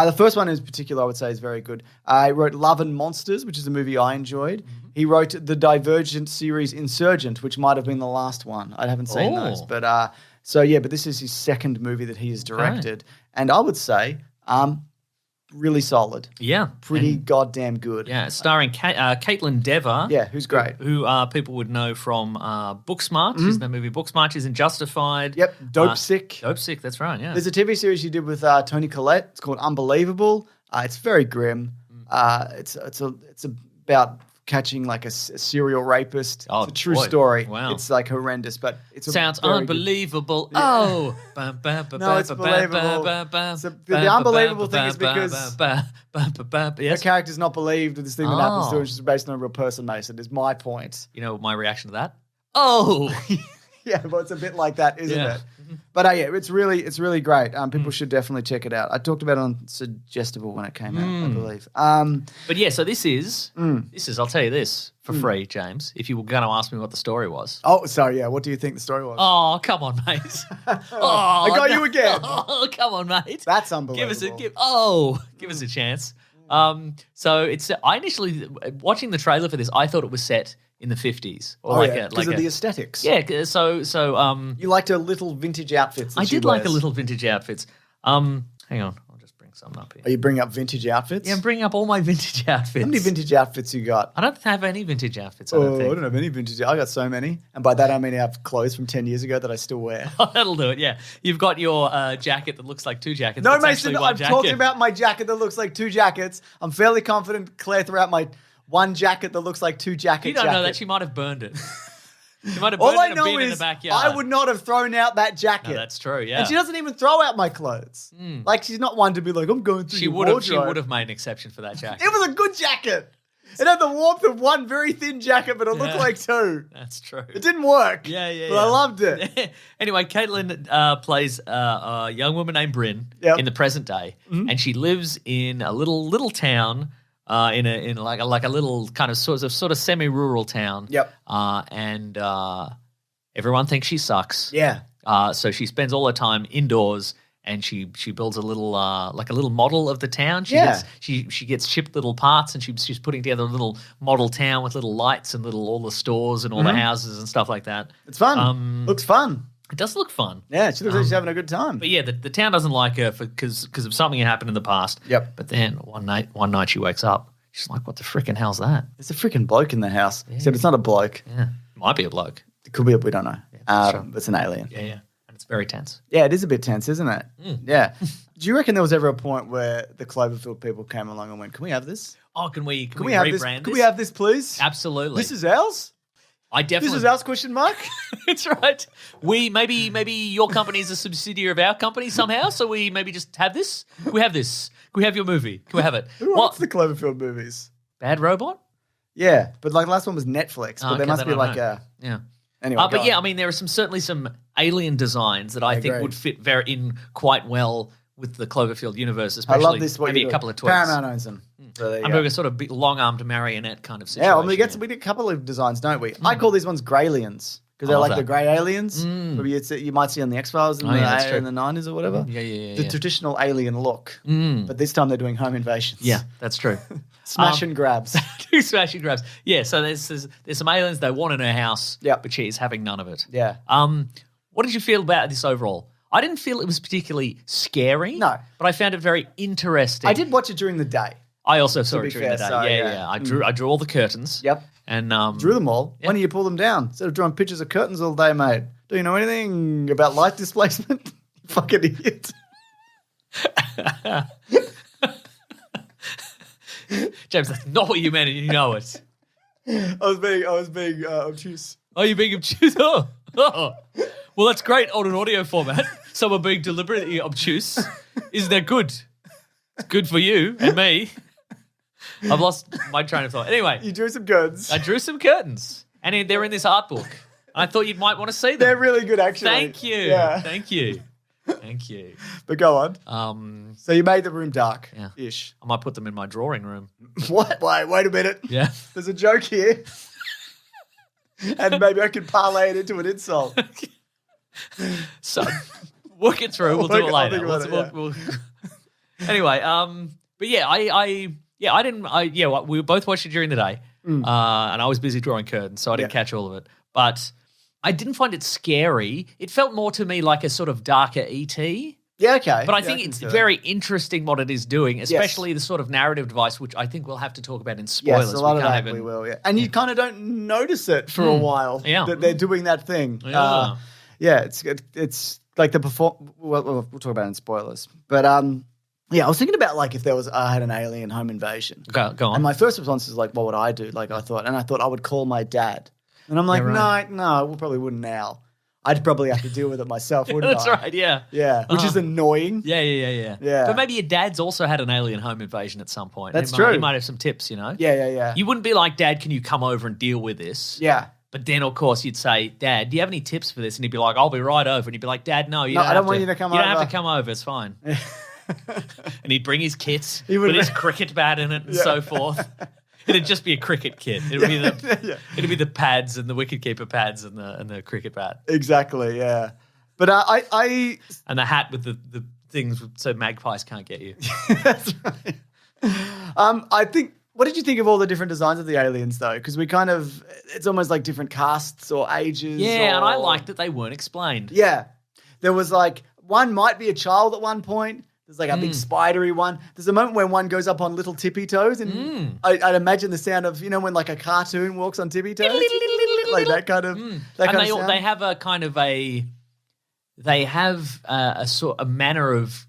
The first one in particular, I would say, is very good. He wrote Love and Monsters, which is a movie I enjoyed. He wrote the Divergent series Insurgent, which might have been the last one. I haven't seen those. But but this is his second movie that he has directed. And I would say really solid. Yeah. Pretty goddamn good. Yeah, starring Caitlin Dever. Yeah, who's great. Who people would know from Booksmart. She's in that movie Booksmart. She's in Justified. Yep, Dope Sick. Dope Sick, that's right, yeah. There's a TV series she did with Toni Collette. It's called Unbelievable. It's very grim. It's about catching like a serial rapist. Oh, it's a true boy. story. Wow. It's like horrendous, but it's Sounds very unbelievable. Yeah. Oh. No, it's believable. So the unbelievable thing is because the character's not believed with this thing that happens to her, which is based on a real person, Mason, is my point. You know my reaction to that? Oh. Yeah, but it's a bit like that, isn't Yeah. it? But it's really great. People should definitely check it out. I talked about it on Suggestible when it came out, I believe. But yeah, so this is, I'll tell you this for free, James, if you were going to ask me what the story was. Oh, sorry, yeah. What do you think the story was? Oh, come on, mate. I got you again. Oh, come on, mate. That's unbelievable. Give us a chance. So it's I initially watching the trailer for this, I thought it was set in the 50s. Or because of the aesthetics. Yeah, so you liked her little vintage outfits. I did like a little vintage outfits. Hang on, I'll just bring something up here. Are you bringing up vintage outfits? Yeah, I'm bringing up all my vintage outfits. How many vintage outfits you got? I don't have any vintage outfits. I don't have any vintage. I got so many, and by that I mean I have clothes from 10 years ago that I still wear. That'll do it. Yeah, you've got your jacket that looks like two jackets. No, that's Mason, actually one I'm jacket. talking about my jacket that looks like two jackets. I'm fairly confident Claire threw out my one jacket that looks like two jackets. You don't know that. She might have burned it. She might have All burned I it and know been in the is backyard. I would not have thrown out that jacket. No, that's true, yeah. And she doesn't even throw out my clothes. Like, she's not one to be like, I'm going through your wardrobe. She would have made an exception for that jacket. It was a good jacket. It had the warmth of one very thin jacket, but it looked like two. That's true. It didn't work. Yeah. But I loved it. Anyway, Caitlin plays a young woman named Bryn in the present day, and she lives in a little town. In like a little kind of sort of semi-rural town. Yep. And everyone thinks she sucks. Yeah. So she spends all her time indoors, and she builds a little like a little model of the town. She gets shipped little parts, and she's putting together a little model town with little lights and all the stores and all the houses and stuff like that. It's fun. Looks fun. It does look fun. Yeah, she looks like she's having a good time. But yeah, the town doesn't like her because of something that happened in the past. Yep. But then one night she wakes up. She's like, "What the frickin' hell's that?" There's a freaking bloke in the house. Except it's not a bloke. Yeah, might be a bloke. It could be. We don't know. Sure. It's an alien. Yeah, and it's very tense. Yeah, it is a bit tense, isn't it? Yeah. Do you reckon there was ever a point where the Cloverfield people came along and went, "Can we have this? Oh, can we have rebrand this? this? Can we have this, please? Absolutely. This is ours. I definitely. This is ours? Question mark. That's right. We maybe your company is a subsidiary of our company somehow, so we maybe just have this. Can we have this? Can we have your movie? Can we have it? Who wants the Cloverfield movies? Bad Robot? Yeah, but like the last one was Netflix, but there must be like a. Yeah. Anyway, but go yeah, on. I mean, there are certainly some alien designs that I think agree. would fit in quite well with the Cloverfield universe, I especially love this. maybe a couple of tweaks. Paramount owns them. So there you I'm go. doing a sort of big, long-armed marionette kind of situation. Yeah, well, we get a couple of designs, don't we? I call these ones Greylians because they're love like the that. grey aliens. You might see on the X-Files in, that's true. in the 90s or whatever. Yeah. The traditional alien look. But this time they're doing home invasions. Yeah, that's true. Smash and grabs. Do smash and grabs. Yeah, so there's some aliens they want in her house, Yep. but she's having none of it. Yeah. What did you feel about this overall? I didn't feel it was particularly scary. No. But I found it very interesting. I did watch it during the day. I also saw be it during the fair, day. so, Yeah. I drew all the curtains. Yep. And Drew them all. Why don't you pull them down? Instead of drawing pictures of curtains all day, mate. Do you know anything about light displacement? You fucking idiot. James, that's not what you meant, and you know it. I was being obtuse. Oh, you're being obtuse? Oh. Well, that's great on an audio format. Someone being deliberately obtuse. Isn't that good? It's good for you and me. I've lost my train of thought. Anyway, You drew some curtains. I drew some curtains, and they're in this art book. I thought you might want to see them. They're really good, actually. Thank you. Yeah. Thank you. Thank you. But go on. So you made the room dark-ish. I might put them in my drawing room. What? Wait a minute. Yeah. There's a joke here. And maybe I could parlay it into an insult. So work it through. We'll do it I'll later. think about it, Anyway, but yeah, we both watched it during the day, and I was busy drawing curtains, so I didn't catch all of it. But I didn't find it scary. It felt more to me like a sort of darker E.T. Yeah, okay. But I think it's very interesting what it is doing, especially the sort of narrative device, which I think we'll have to talk about in spoilers. Yes, a lot of that we will, yeah. And you kind of don't notice it for a while that they're doing that thing. Yeah. It's like the we'll talk about it in spoilers. But yeah, I was thinking about like if I had an alien home invasion. Go on. And my first response is like, what would I do? Like I thought I would call my dad. And I'm like, no, we probably wouldn't now. I'd probably have to deal with it myself, wouldn't That's I? right, yeah. Yeah, which is annoying. Yeah. Yeah. But maybe your dad's also had an alien home invasion at some point. That's He true. might have some tips, you know? Yeah. You wouldn't be like, Dad, can you come over and deal with this? Yeah. But then, of course, you'd say, Dad, do you have any tips for this? And he'd be like, I'll be right over. And you'd be like, Dad, no, you don't I have don't to. want you to come You don't over. have to come over. It's fine. And he'd bring his kits, He would put his have- cricket bat in it and so forth. It'd just be a cricket kit. It'd be the pads and the wicketkeeper pads and the cricket bat. Exactly, yeah. But I And the hat with the things so magpies can't get you. that's right. I think. What did you think of all the different designs of the aliens, though? Because it's almost like different castes or ages. Yeah, and I or- liked that they weren't explained. Yeah, there was like one might be a child at one point. There's like a big spidery one. There's a moment when one goes up on little tippy toes, and I'd imagine the sound of when like a cartoon walks on tippy toes, like that kind of. That kind of sound. They have a kind of a manner of,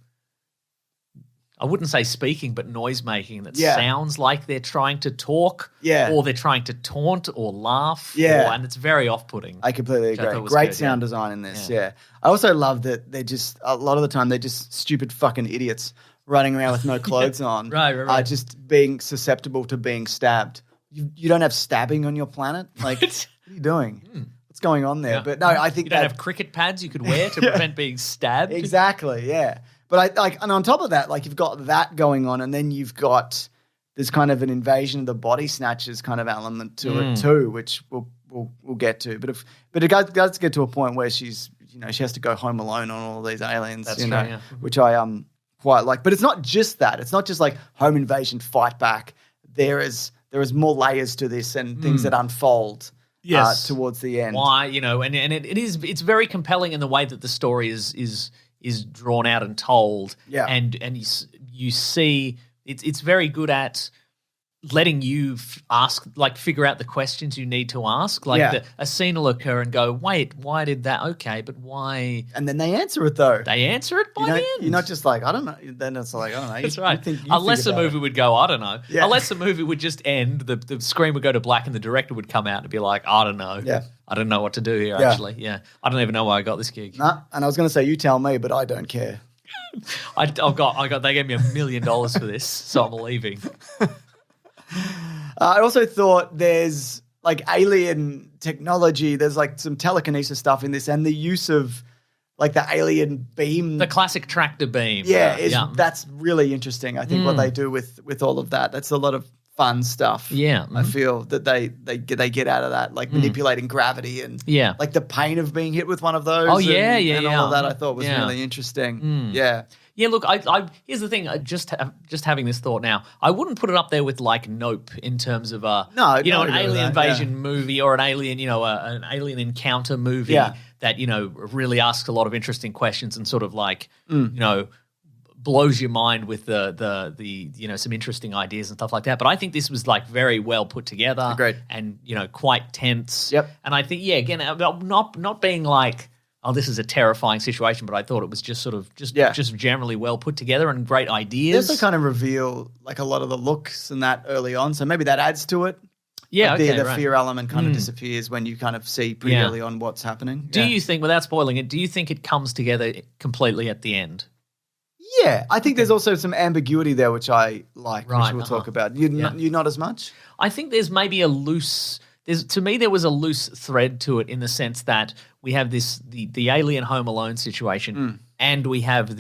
I wouldn't say speaking, but noise making that sounds like they're trying to talk, or they're trying to taunt or laugh, and it's very off-putting. I completely agree. Great sound design in this, yeah. I also love that they're just, a lot of the time, they're just stupid fucking idiots running around with no clothes on. Right. Just being susceptible to being stabbed. You don't have stabbing on your planet? Like, what are you doing? What's going on there? Yeah. But no, I think you don't have cricket pads you could wear to prevent being stabbed. Exactly, yeah. But and on top of that, like you've got that going on, and then there's kind of an invasion of the body snatchers kind of element to it too, which we'll get to. But it does get to a point where she has to go home alone on all these aliens, That's true, yeah. which I quite like. But it's not just that. It's not just like home invasion, fight back. There is more layers to this and things that unfold. Yes. Towards the end. Why, and it's very compelling in the way that the story is drawn out and told. Yeah. And you see it's very good at letting you figure out the questions you need to ask. Like a scene will occur and go, wait, why did that? Okay, but why? And then they answer it though. They answer it by the end. You're not just like, I don't know. Then it's like, I don't know. That's right. Unless the movie would go, I don't know. Yeah. Unless the movie would just end, the screen would go to black and the director would come out and be like, I don't know. Yeah. I don't know what to do here, actually. Yeah. I don't even know why I got this gig. Nah, and I was going to say, you tell me, but I don't care. they gave me $1 million for this, so I'm leaving. I also thought there's like alien technology. There's like some telekinesis stuff in this, and the use of like the alien beam, The classic tractor beam. that's really interesting. I think what they do with all of that's a lot of fun stuff. Yeah. I feel that they get out of that, like manipulating gravity and like the pain of being hit with one of those. Oh, and all of that I thought was really interesting. Yeah. Yeah, look, I here's the thing. Just having this thought now, I wouldn't put it up there with like Nope in terms of an alien invasion movie or an alien, an alien encounter movie that really asks a lot of interesting questions and sort of like blows your mind with the some interesting ideas and stuff like that. But I think this was like very well put together. Agreed. And quite tense. Yep. And I think again, not being like, oh, this is a terrifying situation, but I thought it was just sort of just generally well put together and great They ideas. also kind of reveal like a lot of the looks and that early on, so maybe that adds to it. Yeah, like okay, the right. fear element kind of disappears when you kind of see pretty early on what's happening. Do you think, without spoiling it, do you think it comes together completely at the end? Yeah, I think there's also some ambiguity there, which I like, Right, which we'll talk about. You not as much? I think there's maybe a loose. To me, there was a loose thread to it in the sense that we have the alien Home Alone situation, and we have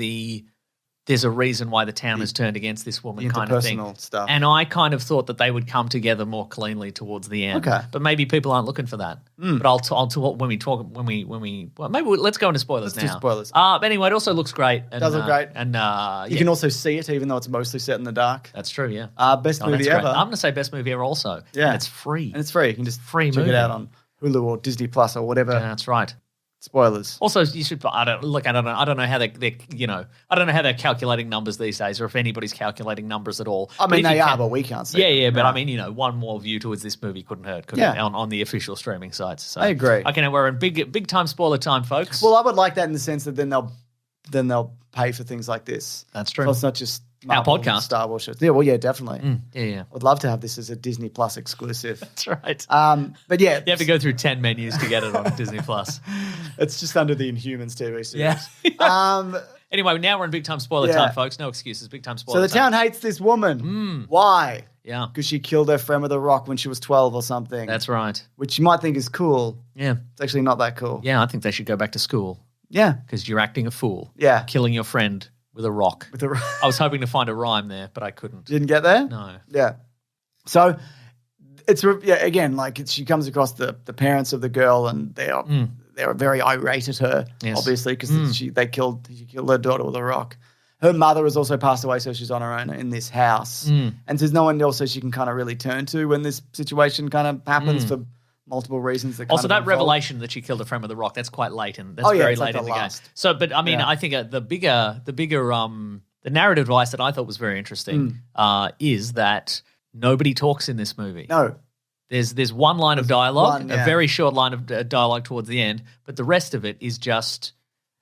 there's a reason why the town has turned against this woman kind of thing. Interpersonal stuff. And I kind of thought that they would come together more cleanly towards the end. Okay. But maybe people aren't looking for that. But I'll talk maybe let's go into spoilers now. Let's do spoilers. But anyway, it also looks great. And, Does look great. And You can also see it, even though it's mostly set in the dark. that's true, yeah. Best Oh, movie that's great. ever. I'm going to say best movie ever also. Yeah. And it's free. And it's free. You can just Free check movie. it out on Hulu or Disney Plus or whatever. Yeah, that's right. Spoilers. Also, you should. I don't know how they're calculating numbers these days, or if anybody's calculating numbers at all. I mean, But if they you are, can- but we can't see Yeah, them. but I mean, one more view towards this movie couldn't hurt, could it? Yeah. On the official streaming sites. So, I agree. Okay, now we're in big time spoiler time, folks. Well, I would like that in the sense that then they'll pay for things like this. That's true. So it's not just Our Marvel, podcast. Star Wars shows. Yeah, well, yeah, definitely. Yeah, I'd love to have this as a Disney Plus exclusive. that's right. But yeah, You have to go through 10 menus to get it on Disney Plus. it's just under the Inhumans TV series. Yeah. Anyway, now we're in big time spoiler Yeah. time, folks. No excuses. Big time So spoiler the time. town hates this woman. Why? Yeah, Because she killed her friend with a rock when she was 12 or something. that's right. Which you might think is cool. Yeah, It's actually not that cool. yeah. I think they should go back to school Yeah. because you're acting a fool. Yeah. Killing your friend with a rock. With a I was hoping to find a rhyme there, but I couldn't. Didn't get there? No. Yeah. So it's again, like she comes across the parents of the girl and they're very irate at her, Yes. obviously, because she killed her daughter with a rock. Her mother has also passed away, so she's on her own in this house. And there's no one else she can kind of really turn to when this situation kind of happens for multiple reasons. That Also, kind that of unfold. revelation that she killed a friend with a rock, that's quite late. And that's Oh, yeah, very it's late like in the the game. last. So, but I mean, Yeah. I think the bigger the narrative device that I thought was very interesting is that nobody talks in this movie. No. There's one line of dialogue, one, a yeah. very short line of dialogue towards the end, but the rest of it is just.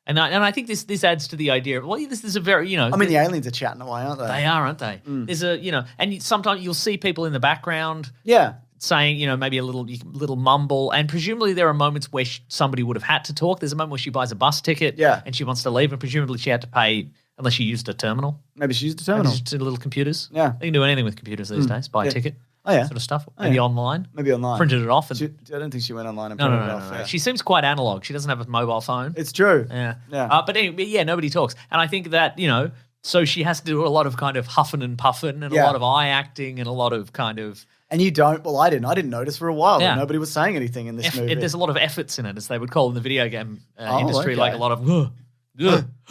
And I think this adds to the idea of, well, this is a very, I mean, the aliens are chatting away, aren't they? they are, aren't they? There's and sometimes you'll see people in the background Yeah. saying, maybe a little mumble, and presumably there are moments where somebody would have had to talk. There's a moment where she buys a bus ticket, and she wants to leave, and presumably she had to pay unless she used a terminal. Maybe she used a Maybe terminal. just little computers. Yeah. They can do anything with computers these days. Buy a ticket, Oh, yeah. sort of stuff. Oh, Maybe yeah. online, Maybe online. printed it off, and I don't think she went online and no, printed it off. Yeah. She seems quite analog. She doesn't have a mobile phone. It's true. Yeah. Yeah. But anyway, yeah, nobody talks. And I think that, so she has to do a lot of kind of huffing and puffing and a Yeah. lot of eye acting and a lot of kind of. And you don't. Well, I didn't notice for a while Yeah. that nobody was saying anything in this movie. There's a lot of efforts in it, as they would call in the video game industry, okay. like a lot of.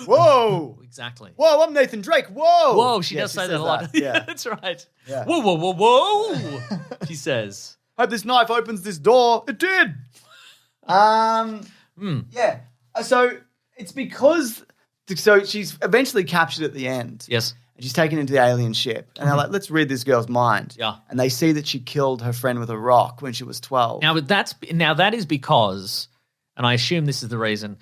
Whoa! Exactly. Whoa! I'm Nathan Drake. Whoa! Whoa, she Yeah, does say says that a lot. Yeah. That's right. Yeah. Whoa, whoa, whoa, whoa, she says. Hope this knife opens this door. It did. Yeah. So it's because she's eventually captured at the end. Yes. And she's taken into the alien ship. And they're like, let's read this girl's mind. Yeah. And they see that she killed her friend with a rock when she was 12. Now that is because, and I assume this is the reason,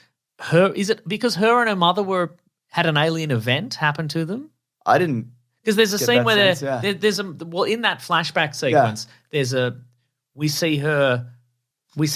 is it because her and her mother had an alien event happen to them? I didn't. Because there's a Get scene that where sense, yeah. there's in that flashback sequence, we see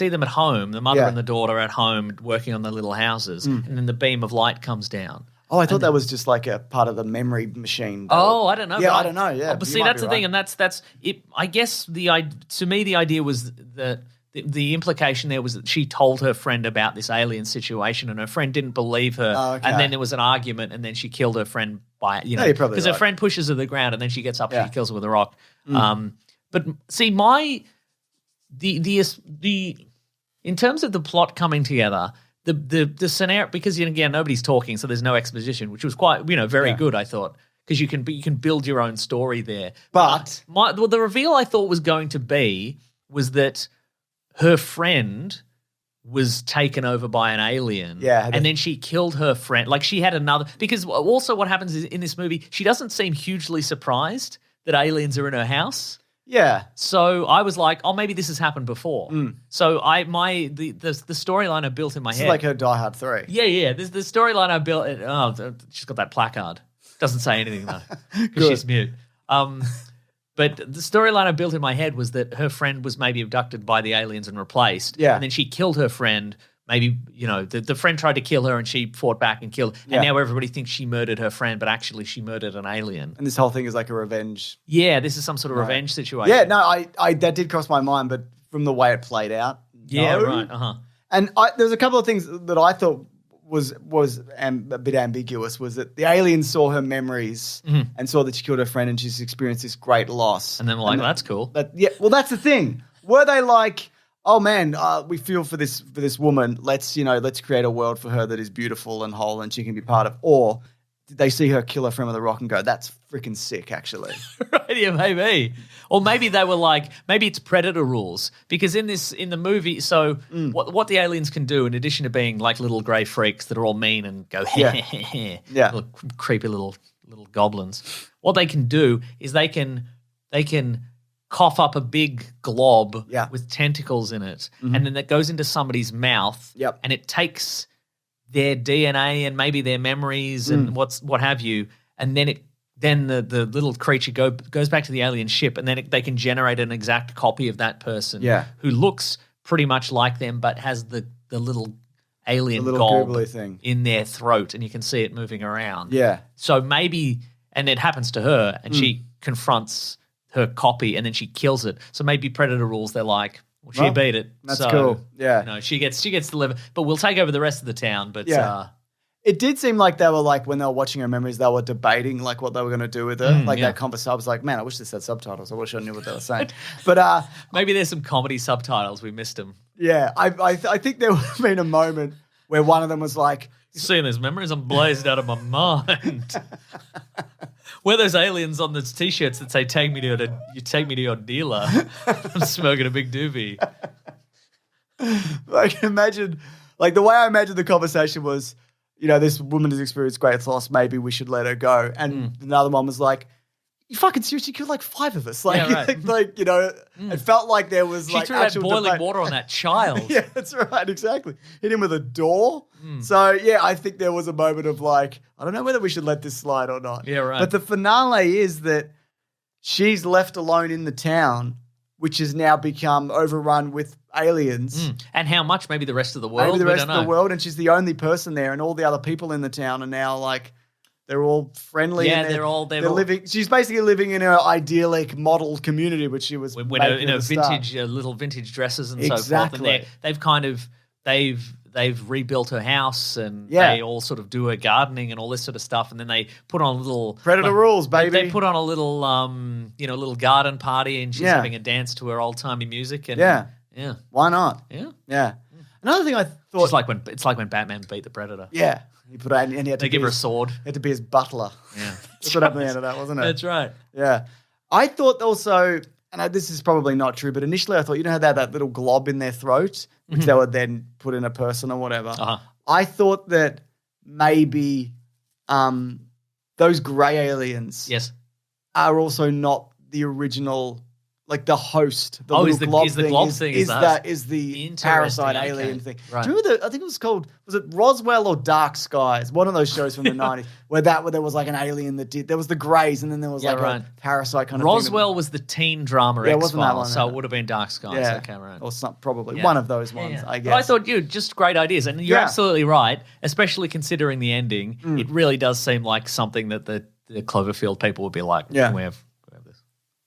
them at home, the mother Yeah. and the daughter at home working on their little houses, and then the beam of light comes down. Oh, I thought that was just like a part of the memory machine. I don't know. Yeah, but I don't know. Yeah, but you see, might that's be the thing, right. and that's it. I guess to me the idea was that the implication there was that she told her friend about this alien situation, and her friend didn't believe her, Oh, okay. and then there was an argument, and then she killed her friend by you're probably because her right. friend pushes her to the ground, and then she gets up and Yeah. she kills her with a rock. But see, the in terms of the plot coming together. The scenario, because again nobody's talking, so there's no exposition, which was quite very good, I thought, because you can build your own story there. But The reveal I thought was going to be was that her friend was taken over by an alien, and then she killed her friend. Like she had another, because also what happens is in this movie, she doesn't seem hugely surprised that aliens are in her house. yeah, So I was like, oh, maybe this has happened before. So the storyline I built in my this head. is like her Die Hard 3. Yeah. The storyline I built. She's got that placard. Doesn't say anything though, because she's mute. But the storyline I built in my head was that her friend was maybe abducted by the aliens and replaced. Yeah. And then she killed her friend. Maybe, the friend tried to kill her and she fought back and killed. Yeah. And now everybody thinks she murdered her friend, but actually she murdered an alien. And this whole thing is like a revenge. Yeah, this is some sort of revenge situation. Yeah, no, I that did cross my mind, but from the way it played out, Yeah, no. right. And there was a couple of things that I thought was a bit ambiguous. Was that the aliens saw her memories and saw that she killed her friend and she's experienced this great loss. And then we're like, that's cool. Well, that's the thing. Were they like, oh man, we feel for this woman. Let's create a world for her that is beautiful and whole and she can be part of. Or did they see her kill her friend with a rock and go, that's freaking sick, actually? Right, yeah, maybe. Or maybe they were like, maybe it's predator rules. Because in the movie, so what the aliens can do, in addition to being like little grey freaks that are all mean and go, Yeah. little creepy little goblins, what they can do is they can cough up a big glob with tentacles in it, and then that goes into somebody's mouth, and it takes their DNA and maybe their memories and what have you, and then the little creature goes back to the alien ship, and then they can generate an exact copy of that person who looks pretty much like them but has the little alien gob googly thing in their throat, and you can see it moving around. Yeah. So maybe, and it happens to her, and she confronts her copy, and then she kills it. So maybe predator rules, they're like, well, she beat it. That's so, cool. Yeah. She gets to live, but we'll take over the rest of the town. But it did seem like they were like, when they were watching her memories, they were debating like what they were going to do with her. That conversation, I was like, man, I wish this had subtitles. I wish I knew what they were saying. But maybe there's some comedy subtitles. We missed them. yeah, I think there would have been a moment where one of them was like, Seeing those memories, I'm blazed out of my mind. Where those aliens on those t-shirts that say take me to your dealer. I'm smoking a big doobie. I can imagine, like the way I imagined the conversation was, this woman has experienced great loss. Maybe we should let her go. And another one was like, you fucking seriously killed like 5 of us. Like, Yeah, right. It felt like there was She like threw that actual boiling debate. water on that child. Yeah, that's right. Exactly. Hit him with a door. So yeah, I think there was a moment of like, I don't know whether we should let this slide or not. Yeah, right. But the finale is that she's left alone in the town, which has now become overrun with aliens. And how much? Maybe the rest of the world? Maybe the We rest don't of the know. world, and she's the only person there, and all the other people in the town are now like, they're all friendly. Yeah, and they're all living. She's basically living in her idyllic model community, which she was in making a at the start. vintage little vintage dresses and so forth. Exactly. And they've kind of they've rebuilt her house, and Yeah. they all sort of do her gardening and all this sort of stuff. And then they put on a little Predator rules, baby. They put on a little little garden party, and she's Yeah. having a dance to her old timey music. And Yeah. yeah, Why not? yeah. Yeah. Another thing I thought. It's like when Batman beat the Predator. Yeah. He put out, and he had to They give her a his, sword. had to be his butler. Yeah, That's what happened at the end of that, wasn't it? That's right. Yeah. I thought also, and this is probably not true, but initially I thought, how they had that little glob in their throat, which they would then put in a person or whatever. Uh-huh. I thought that maybe those grey aliens Yes. are also not the original like the host, the Oh, little is the- glob is the thing, glob is, thing, is is that that? is the Interesting, parasite okay. alien thing. Right. Do you remember I think it was called, was it Roswell or Dark Skies? One of those shows from the 90s where there was like an alien that did, there was the Greys and then there was Yeah, like right. a parasite kind of thing. Roswell was the teen drama Yeah, wasn't that X-Files, one, so yeah. it would have been Dark Skies. Yeah, Okay, right. or some, probably Yeah. one of those ones, Yeah. I But I guess. thought, just great ideas. And you're Yeah. absolutely right, especially considering the ending. It really does seem like something that the Cloverfield people would be like, Yeah. can we have this?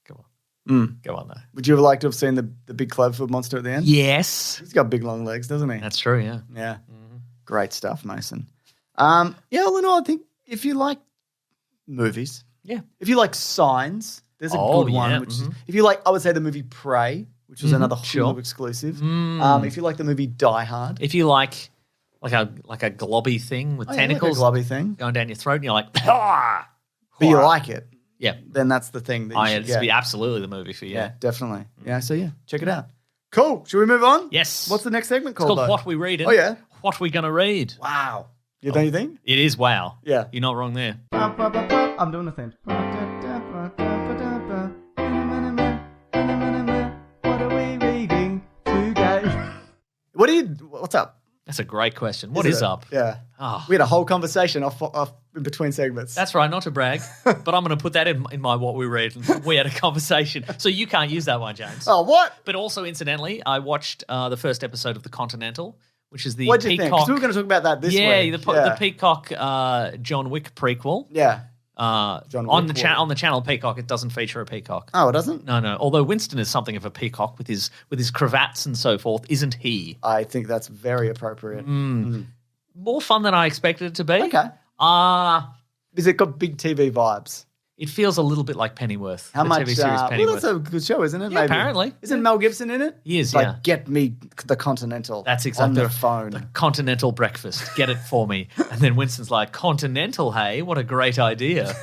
Come on. Go on, though. Would you have liked to have seen the big Cloverfield monster at the end? Yes. He's got big long legs, doesn't he? That's true, yeah. Yeah. Great stuff, Mason. All in all, I think if you like movies, Yeah. if you like Signs, there's a Oh, good one. yeah, Which is, if you like, I would say the movie Prey, which was another Hulu sure. exclusive. If you like the movie Die Hard, If you like a globby thing with tentacles like a globby thing, going down your throat and you're like, ah! but you like it, Yeah. then that's the thing that you should This get. would be absolutely the movie for you. Yeah, definitely. Yeah, so check it out. Cool. Should we move on? Yes. What's the next segment It's called? called though? What We Read. Oh, yeah. What We Gonna Read. Wow. You don't you think? It is wow. Yeah. You're not wrong there. I'm doing the thing. What are we reading today? What's up? That's a great question. What is it? up? Yeah. Oh. We had a whole conversation off in between segments. That's right, not to brag, but I'm going to put that in my what we read. We had a conversation. So you can't use that one, James. Oh, what? But also, incidentally, I watched the first episode of The Continental, which is the What'd you think? Peacock. Because we were going to talk about that this week. The Peacock John Wick prequel. Yeah. On Wick the channel Peacock, it doesn't feature a peacock. Oh, it doesn't? No. Although Winston is something of a peacock with his cravats and so forth, isn't he? I think that's very appropriate. More fun than I expected it to be. Okay. Because it got big TV vibes. It feels a little bit like Pennyworth. How the much? TV series Well, Pennyworth. that's a good show, isn't it? Yeah, apparently. Isn't Mel Gibson in it? He is, It's like, yeah. get me the Continental. That's exactly on the phone. The Continental breakfast. Get it for me. And then Winston's like, Continental, hey? What a great idea.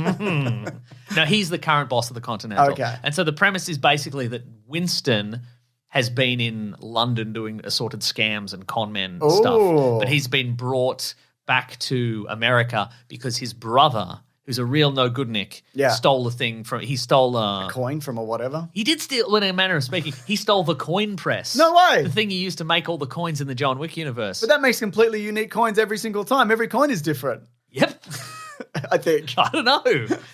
Now, he's the current boss of the Continental. Okay. And so the premise is basically that Winston has been in London doing assorted scams and con men Ooh. stuff. But he's been brought back to America because his brother, who's a real no-goodnik, Yeah. stole the thing from... He stole... Coin from or whatever. He did steal, in a manner of speaking, he stole the coin press. No way. The thing he used to make all the coins in the John Wick universe. But that makes completely unique coins every single time. Every coin is different, Yep. I think. I don't know.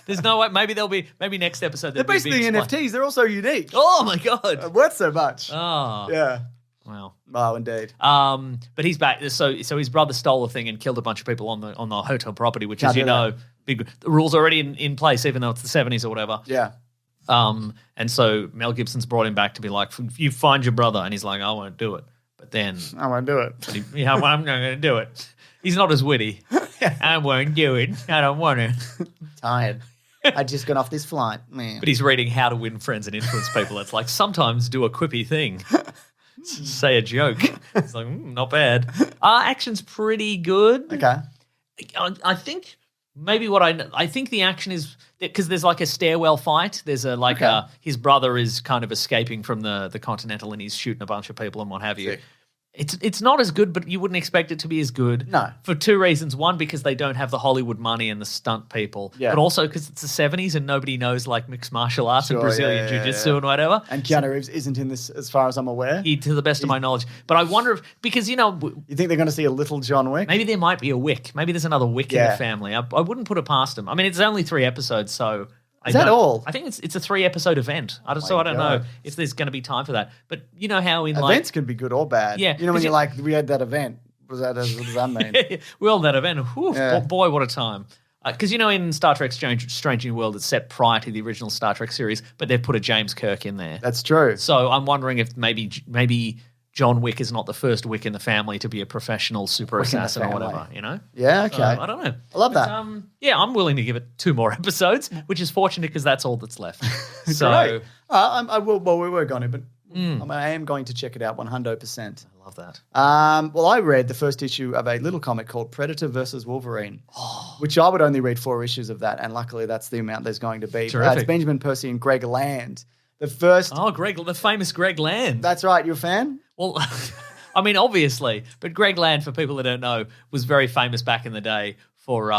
There's no way. Maybe next episode They're there'll be a basically big NFTs. They're also unique. Oh my god. Worth so much. Oh. Yeah. Wow. Oh, indeed. But he's back. So his brother stole the thing and killed a bunch of people on the hotel property, which, Can't as you do know, that. the rules are already in place, even though it's the 70s or whatever. Yeah. And so Mel Gibson's brought him back to be like, you find your brother, and he's like, I won't do it. But then, I won't do it. yeah, well, I'm not going to do it. He's not as witty. I won't do it. I don't want to. Tired. I just got off this flight. Man. But he's reading How to Win Friends and Influence People. It's like, sometimes do a quippy thing. Say a joke. It's like, not bad. Action's pretty good. Okay. I think maybe I think the action is because there's like a stairwell fight. There's his brother is kind of escaping from the Continental and he's shooting a bunch of people and what have you. Sick. It's not as good, but you wouldn't expect it to be as good. No. For two reasons. One, because they don't have the Hollywood money and the stunt people. Yeah. But also because it's the 70s and nobody knows like mixed martial arts Sure, and Brazilian yeah, jiu-jitsu yeah. and whatever. And Keanu Reeves isn't in this as far as I'm aware. To the best of my knowledge. But I wonder if, because, You think they're going to see a little John Wick? maybe there might be a Wick. Maybe there's another Wick in Yeah. the family. I wouldn't put it past them. I mean, it's only 3 episodes, so... Is that all? I think it's a 3-episode event. I don't know God. if there's going to be time for that. But you know how in Events can be good or bad. Yeah, You know when 'cause you're like, we had that event. What does that mean? like... well, that event, whew, Yeah. boy, what a time. Because in Star Trek Strange New World, it's set prior to the original Star Trek series, but they've put a James Kirk in there. That's true. So I'm wondering if maybe John Wick is not the first Wick in the family to be a professional super Wick in the assassin or family. whatever, you know? Yeah, okay. I don't know. I love But, that. yeah, I'm willing to give it 2 more episodes, which is fortunate because that's all that's left. So Great. I will. Well, we were going to, but I am going to check it out 100%. I love that. Well, I read the first issue of a little comic called Predator versus Wolverine, which I would only read 4 issues of that, and luckily that's the amount there's going to be. Terrific. It's Benjamin Percy and Greg Land. The first. Oh, the famous Greg Land. That's right. You're a fan? Well, I mean, obviously, but Greg Land, for people that don't know, was very famous back in the day for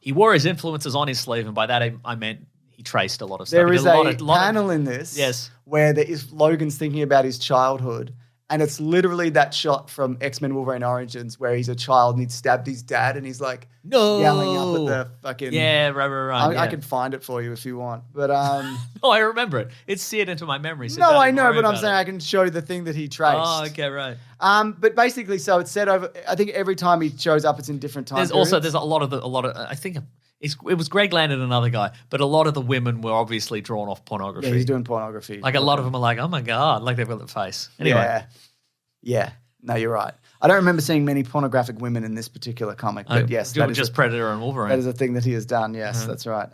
he wore his influences on his sleeve, and by that I meant he traced a lot of stuff. There He is did a lot panel of, in this Yes. where there is Logan's thinking about his childhood, and it's literally that shot from X-Men Wolverine Origins where he's a child and he'd stabbed his dad and he's like yelling up at the fucking... Yeah, right. I can find it for you if you want. But Oh, I remember it. It's seared into my memory. So no, don't I even know, worry but I'm about saying it. I can show you the thing that he traced. Oh, okay, right. But basically, so it's set over. I think every time he shows up, it's in different time. There's a lot of. I think it was Greg Land and another guy, but a lot of the women were obviously drawn off pornography. Yeah, he's doing pornography. Like a lot of them are like, oh my god, like they've got the face. Anyway, yeah. No, you're right. I don't remember seeing many pornographic women in this particular comic, but yes, that is just Predator and Wolverine. That is a thing that he has done. Yes, that's right.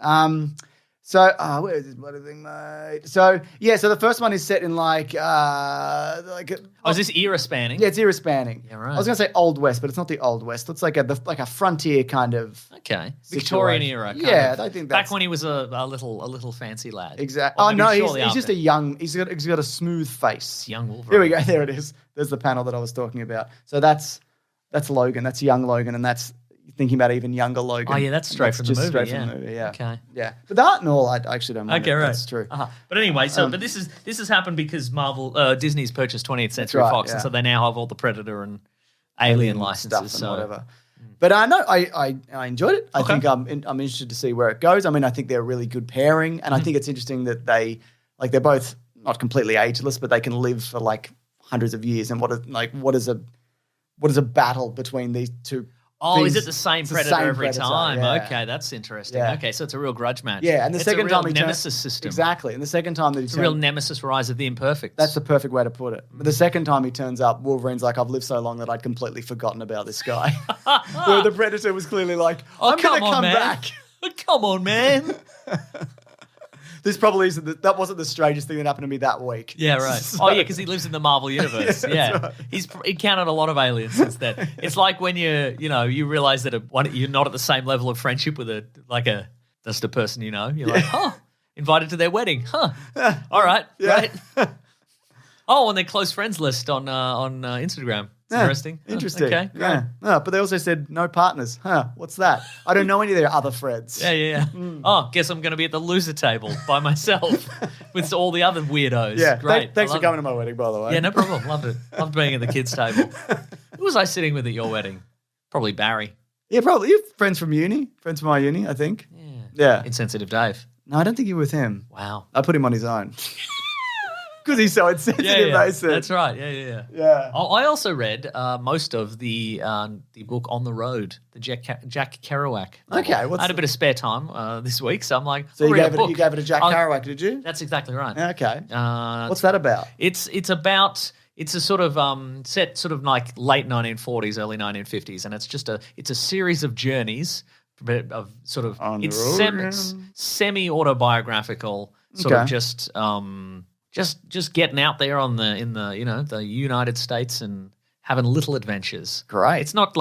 So, where is this bloody thing, mate? So, yeah, so the first one is set in like is this era spanning? Yeah, it's era spanning. Yeah, right. I was going to say Old West, but it's not the Old West. It's like a frontier kind of. Okay, Victorian era. Kind yeah, of. I think that's back when he was a little fancy lad. Exactly. Oh no, he's just a young. He's got a smooth face. Young Wolverine. Here we go. There it is. There's the panel that I was talking about. So that's Logan. That's young Logan, and that's thinking about even younger Logan. Oh yeah, that's straight from the movie. Straight from the movie. Yeah. Okay. Yeah, but the art and all, I actually don't mind. Okay, right. That's true. But anyway, but this has happened because Disney's purchased 20th Century right, Fox, yeah. and so they now have all the Predator and Alien licenses. Stuff and whatever. But no, I enjoyed it. I think I'm interested to see where it goes. I mean, I think they're a really good pairing, and I think it's interesting that they're both not completely ageless, but they can live for like hundreds of years. And what is a battle between these two? Oh, things? is it the same It's Predator every Predator, time? yeah. Okay, that's interesting. Yeah. Okay, so it's a real grudge match. Yeah, and the it's second a real time he nemesis system. Exactly, and the second time that he It's a real nemesis rise of the imperfects. That's the perfect way to put it. But the second time he turns up, Wolverine's like, I've lived so long that I'd completely forgotten about this guy. Where the Predator was clearly like, I'm going to come back. Come on, man. This probably isn't. That wasn't the strangest thing that happened to me that week. Yeah, right. So- Yeah, because he lives in the Marvel universe. Yeah, right. He's encountered a lot of aliens since then. It's like when you realize that you're not at the same level of friendship with just a person you know. You're like, invited to their wedding, huh? All right, great. On their close friends list on Instagram. Interesting. Interesting. Okay, great. Yeah. No, but they also said no partners. Huh? What's that? I don't know any of their other friends. Yeah. Oh, guess I'm going to be at the loser table by myself with all the other weirdos. Yeah. Great. Thanks for coming to my wedding, by the way. Yeah, no problem. Loved it. Loved being at the kids' table. Who was I sitting with at your wedding? Probably Barry. Yeah, probably. You're friends from uni. Friends from my uni, I think. Yeah. Insensitive Dave. No, I don't think you were with him. Wow. I put him on his own. Because he's so insensitive, they said. That's right. Yeah. I also read most of the book On the Road, the Jack Kerouac. Okay. I had a bit of spare time this week, so I'm like, So you I'll read gave a book. it to Jack Kerouac, did you? That's exactly right. Okay. What's that about? It's a sort of set sort of like late 1940s, early 1950s, and it's a series of journeys of sort of On the it's road, semi-autobiographical, sort of just getting out there in the United States and having little adventures. Great. It's not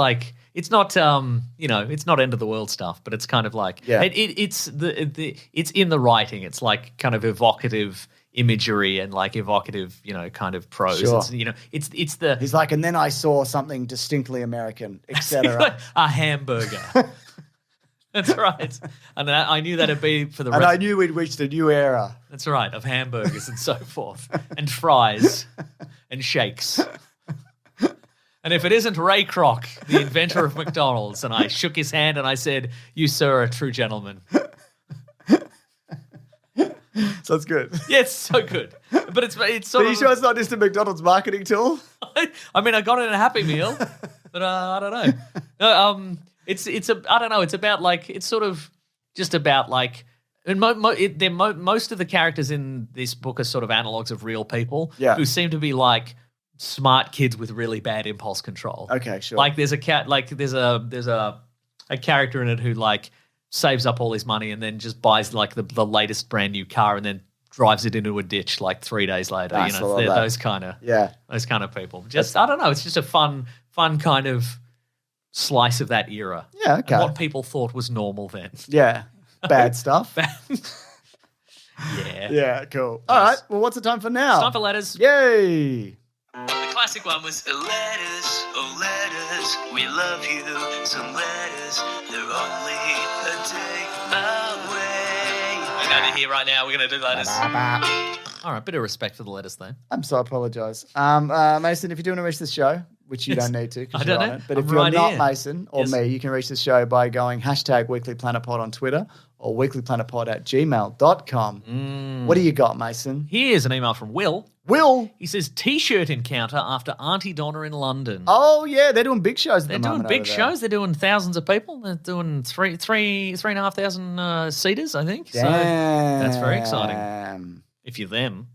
it's not end of the world stuff, but it's kind of like it's in the writing. It's like kind of evocative imagery and like evocative, kind of prose. Sure. It's the He's like, and then I saw something distinctly American, etc. a hamburger. That's right. And I knew that'd be for the And rest. I knew we'd reached a new era. That's right, of hamburgers and so forth, and fries and shakes. And if it isn't Ray Kroc, the inventor of McDonald's, and I shook his hand and I said, "You, sir, are a true gentleman." So it's good. Yeah, it's so good. But it's sort Are you of. sure it's not just a McDonald's marketing tool? I mean, I got it in a Happy Meal, but I don't know. No, I don't know. It's about like it's sort of just about like. And most of the characters in this book are sort of analogs of real people who seem to be like smart kids with really bad impulse control. Okay, sure. Like there's a character in it who like saves up all his money and then just buys like the latest brand new car and then drives it into a ditch like 3 days later. Nice, I love that. Those kind of people. Just I don't know. It's just a fun kind of slice of that era. Yeah, okay. And what people thought was normal then. Yeah. Bad stuff. Yeah. Yeah, cool. All right. Well, what's the time for now? It's time for letters. Yay. The classic one was Letters, oh letters, we love you. Some letters, they're only a day away. I'm going to here right now. We're going to do letters. All right, bit of respect for the letters, though. I apologise. Mason, if you do want to reach the show, which you don't need to because I you're don't on know. it, but I'm if you're right not here. Mason or me, you can reach the show by going #WeeklyPlanetPod on Twitter or weeklyplanetpod@gmail.com. What do you got, Mason? Here's an email from Will. Will? He says, T-shirt encounter after Auntie Donna in London. Oh, yeah, they're doing big shows at They're the doing moment big over there. shows. They're doing thousands of people. They're doing three and a half thousand seaters, I think. So that's very exciting. Damn. If you're them.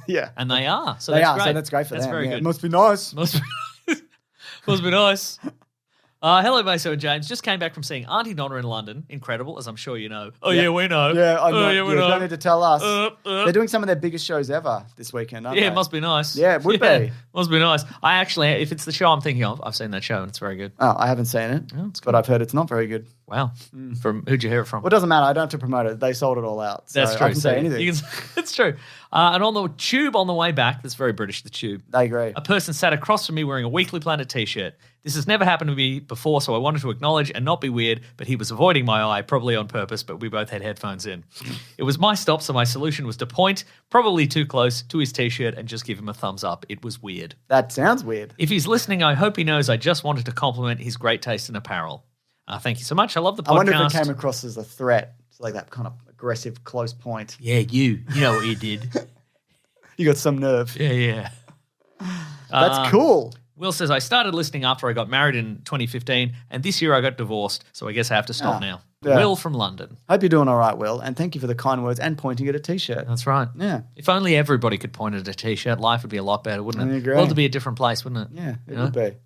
Yeah. And they are. So They that's are, great. so that's great for That's them. very Yeah, good. it must be nice. Must be nice. Hello, Maso and James. Just came back from seeing Auntie Donna in London. Incredible, as I'm sure you know. Oh, yeah, we know. Yeah, I know. Oh, yeah, we You know. don't need to tell us. They're doing some of their biggest shows ever this weekend, aren't they? Yeah, it must be nice. Yeah, it would be. Must be nice. I actually, if it's the show I'm thinking of, I've seen that show and it's very good. Oh, I haven't seen it, it's but I've heard it's not very good. Wow. From who'd you hear it from? Well, it doesn't matter. I don't have to promote it. They sold it all out. So That's true. I can say anything. It's true. And on the tube on the way back, that's very British, the tube. I agree. A person sat across from me wearing a Weekly Planet t-shirt. This has never happened to me before, so I wanted to acknowledge and not be weird, but he was avoiding my eye, probably on purpose, but we both had headphones in. It was my stop, so my solution was to point, probably too close, to his t-shirt and just give him a thumbs up. It was weird. That sounds weird. If he's listening, I hope he knows I just wanted to compliment his great taste in apparel. Thank you so much. I love the podcast. I wonder if it came across as a threat. It's like that kind of aggressive, close point. Yeah, you know what you did. You got some nerve. Yeah. That's cool. Will says, I started listening after I got married in 2015, and this year I got divorced, so I guess I have to stop now. Yeah. Will from London. Hope you're doing all right, Will, and thank you for the kind words and pointing at a T-shirt. That's right. Yeah. If only everybody could point at a T-shirt, life would be a lot better, wouldn't I it? agree. World would be a different place, wouldn't it? Yeah, it You would know? be.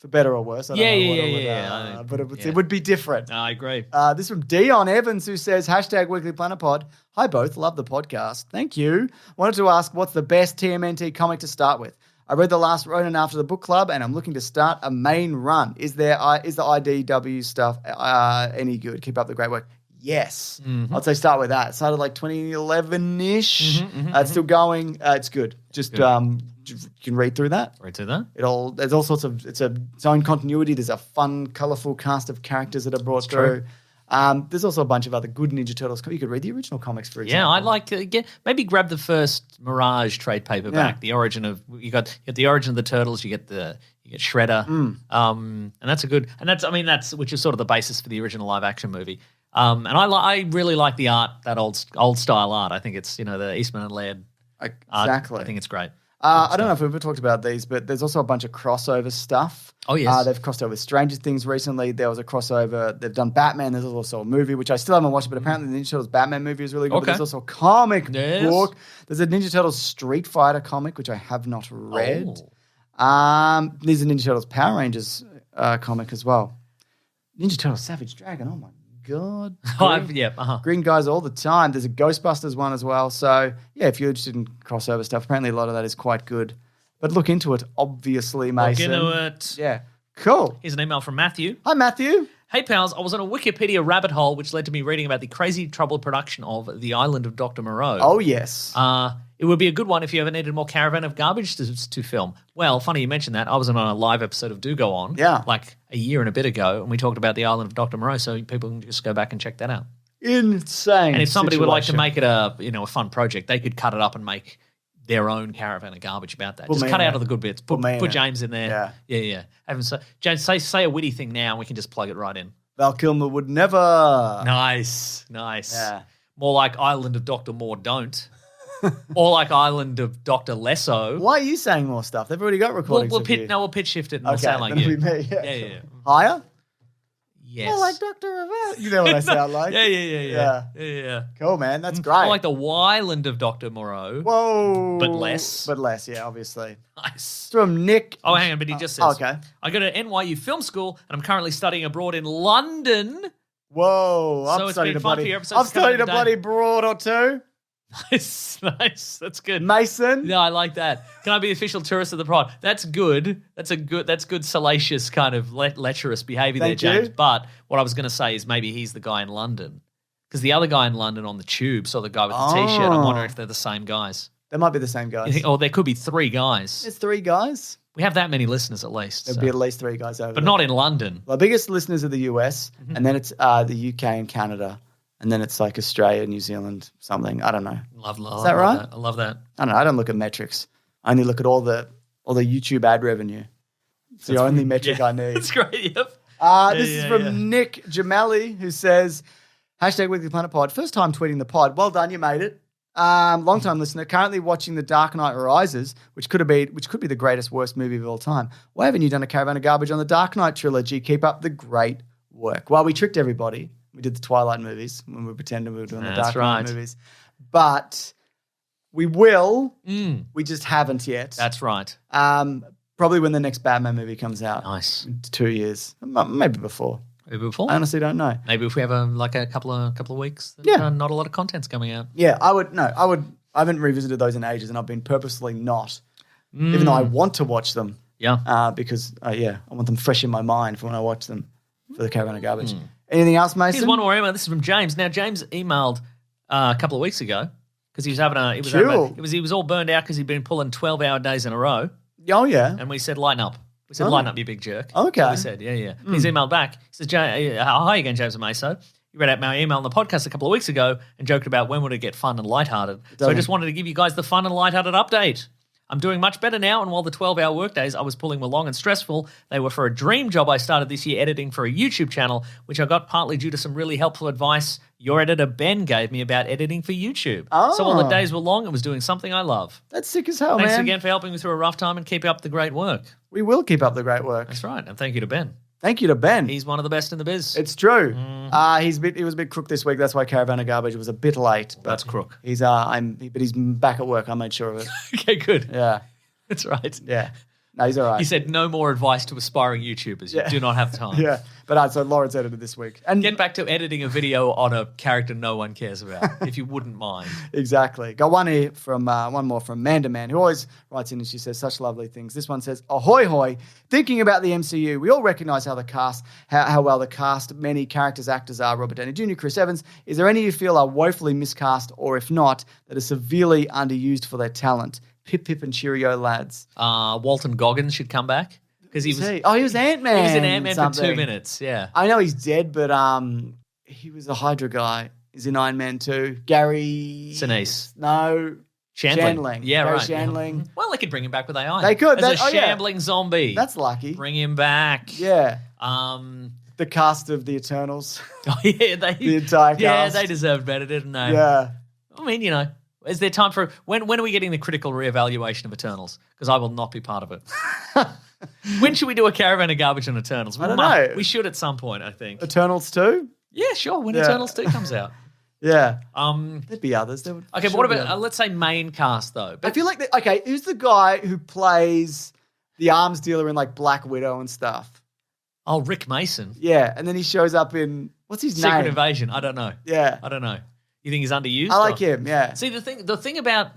For better or worse. I don't know what it would, yeah. but it would be different. No, I agree. This is from Dion Evans, who says, #WeeklyPlanetPod. Hi, both. Love the podcast. Thank you. Wanted to ask, what's the best TMNT comic to start with? I read The Last Ronin after the book club, and I'm looking to start a main run. Is the IDW stuff any good? Keep up the great work. Yes. I'd say start with that. It started like 2011-ish. It's still going. It's good. Just you can read through that. Right to that. There's all sorts of, it's its own continuity. There's a fun, colourful cast of characters that are brought through. There's also a bunch of other good Ninja Turtles. You could read the original comics, for example. Yeah, I'd like to maybe grab the first Mirage trade paperback. Yeah. The origin of you get the origin of the Turtles. You get Shredder, and that's a good. And that's which is sort of the basis for the original live action movie. And I really like the art, that old style art. I think it's the Eastman and Laird art. Exactly. I think it's great. I don't know if we've ever talked about these, but there's also a bunch of crossover stuff. Oh, yes. They've crossed over with Stranger Things recently. There was a crossover. They've done Batman. There's also a movie, which I still haven't watched, but apparently the Ninja Turtles Batman movie is really good. Okay. But there's also a comic Yes. book. There's a Ninja Turtles Street Fighter comic, which I have not read. There's a Ninja Turtles Power Rangers comic as well. Ninja Turtles Savage Dragon. Oh, my God. Green guys all the time. There's a Ghostbusters one as well. So, yeah, if you're interested in crossover stuff, apparently a lot of that is quite good. But look into it, obviously, Mason. Look into it. Yeah. Cool. Here's an email from Matthew. Hi, Matthew. Hey, pals, I was on a Wikipedia rabbit hole, which led to me reading about the crazy troubled production of The Island of Dr. Moreau. Oh, yes. It would be a good one if you ever needed more Caravan of Garbage to film. Well, funny you mentioned that. I was on a live episode of Do Go On, like a year and a bit ago, and we talked about The Island of Dr. Moreau, so people can just go back and check that out. Insane. And if somebody would like to make it a fun project, they could cut it up and make their own Caravan of Garbage about that. Just cut out all the good bits. Put James in there. Yeah. James, say a witty thing now, and we can just plug it right in. Val Kilmer would never. Nice. Yeah. More like Island of Dr. Moore Don't. Or like Island of Dr. Lesso. Why are you saying more stuff? They've already got recordings of you. We'll pitch shift it and we'll sound like you. Yeah. Higher? Yes. More like Dr. Revelle. You know what I sound like? Yeah. Cool, man. That's great. More like the Wyland of Dr. Moreau. Whoa. But less. Yeah, obviously. Nice. It's from Nick. Oh, hang on, but he just says, okay. I go to NYU Film School and I'm currently studying abroad in London. Whoa. So I've it's studied been a fun for bloody, your episodes I've to come out studied a today. bloody broad or two. Nice. That's good. Mason. No, I like that. Can I be the official tourist of the pod? That's good. That's good salacious kind of lecherous behaviour there, Thank James. you. But what I was going to say is maybe he's the guy in London. Because the other guy in London on the tube saw the guy with the T-shirt. I'm wondering if they're the same guys. They might be the same guys. You think, there could be three guys. There's three guys. We have that many listeners at least. There'd be at least three guys over But there. not in London. The biggest listeners are the US, and then it's the UK and Canada. and then it's like Australia, New Zealand, something. I don't know. Is that right? I love that. I don't know. I don't look at metrics. I only look at all the YouTube ad revenue. It's the only metric I need. That's great. Yep. This is from Nick Jamali, who says, #Weekly Planet Pod. First time tweeting the pod. Well done, you made it. Long time listener. Currently watching The Dark Knight Rises, which could be the greatest, worst movie of all time. Why haven't you done a Caravan of Garbage on the Dark Knight trilogy? Keep up the great work. Well, we tricked everybody. We did the Twilight movies when we pretended we were doing the Dark Knight movies. But we will. We just haven't yet. That's right. Probably when the next Batman movie comes out. Nice. In 2 years. Maybe before. Maybe before? I honestly don't know. Maybe if we have a couple of weeks, not a lot of content's coming out. Yeah, I haven't revisited those in ages, and I've been purposely not, even though I want to watch them. Yeah. Because I want them fresh in my mind for when I watch them for the Caravan of Garbage. Anything else, Mason? Here's one more email. This is from James. Now, James emailed a couple of weeks ago because he was all burned out because he'd been pulling 12-hour days in a row. Oh, yeah. And we said, lighten up. We said, lighten up, you big jerk. Okay. So we said, yeah. He's emailed back. He says, hi again, James and Meso. You read out my email on the podcast a couple of weeks ago and joked about when would it get fun and lighthearted. So I just wanted to give you guys the fun and lighthearted update. I'm doing much better now, and while the 12-hour workdays I was pulling were long and stressful, they were for a dream job I started this year editing for a YouTube channel, which I got partly due to some really helpful advice your editor Ben gave me about editing for YouTube. Oh. So while the days were long, it was doing something I love. That's sick as hell, man. Thanks again for helping me through a rough time and keep up the great work. We will keep up the great work. That's right, and thank you to Ben. Thank you to Ben. He's one of the best in the biz. It's true. He was a bit crook this week. That's why Caravan of Garbage was a bit late. But that's crook. He's back at work. I made sure of it. Okay, good. Yeah. That's right. Yeah. No, he's all right. He said no more advice to aspiring YouTubers. You do not have time. Yeah. But so Lawrence edited this week. And get back to editing a video on a character no one cares about, if you wouldn't mind. Exactly. Got one more from Manda Man, who always writes in and she says such lovely things. This one says, ahoy hoy, thinking about the MCU, we all recognise how well the cast, many characters, actors are. Robert Downey Jr., Chris Evans. Is there any you feel are woefully miscast, or if not, that are severely underused for their talent? Pip, pip, and cheerio, lads. Walton Goggins should come back because he was Ant-Man. He was in Ant-Man for 2 minutes. Yeah, I know he's dead, but he was a Hydra guy. He's in Iron Man 2. Gary Sinise. No, Shandling. Yeah, Gary right. Shandling. Yeah. Well, they could bring him back with AI. They could. As a shambling zombie. That's lucky. Bring him back. Yeah. The cast of the Eternals. Oh yeah, the entire cast. Yeah, they deserved better, didn't they? Yeah. I mean, is there time for when are we getting the critical reevaluation of Eternals? Because I will not be part of it. When should we do a Caravan of Garbage on Eternals? I don't know. We should at some point, I think. Eternals 2? Yeah, sure. When Eternals 2 comes out. Yeah. There'd be others. Okay, but what about let's say main cast though? I feel like who's the guy who plays the arms dealer in like Black Widow and stuff? Oh, Rick Mason. Yeah, and then he shows up in what's his name? Secret Invasion. I don't know. Yeah, I don't know. You think he's underused? I like him. Yeah. See the thing about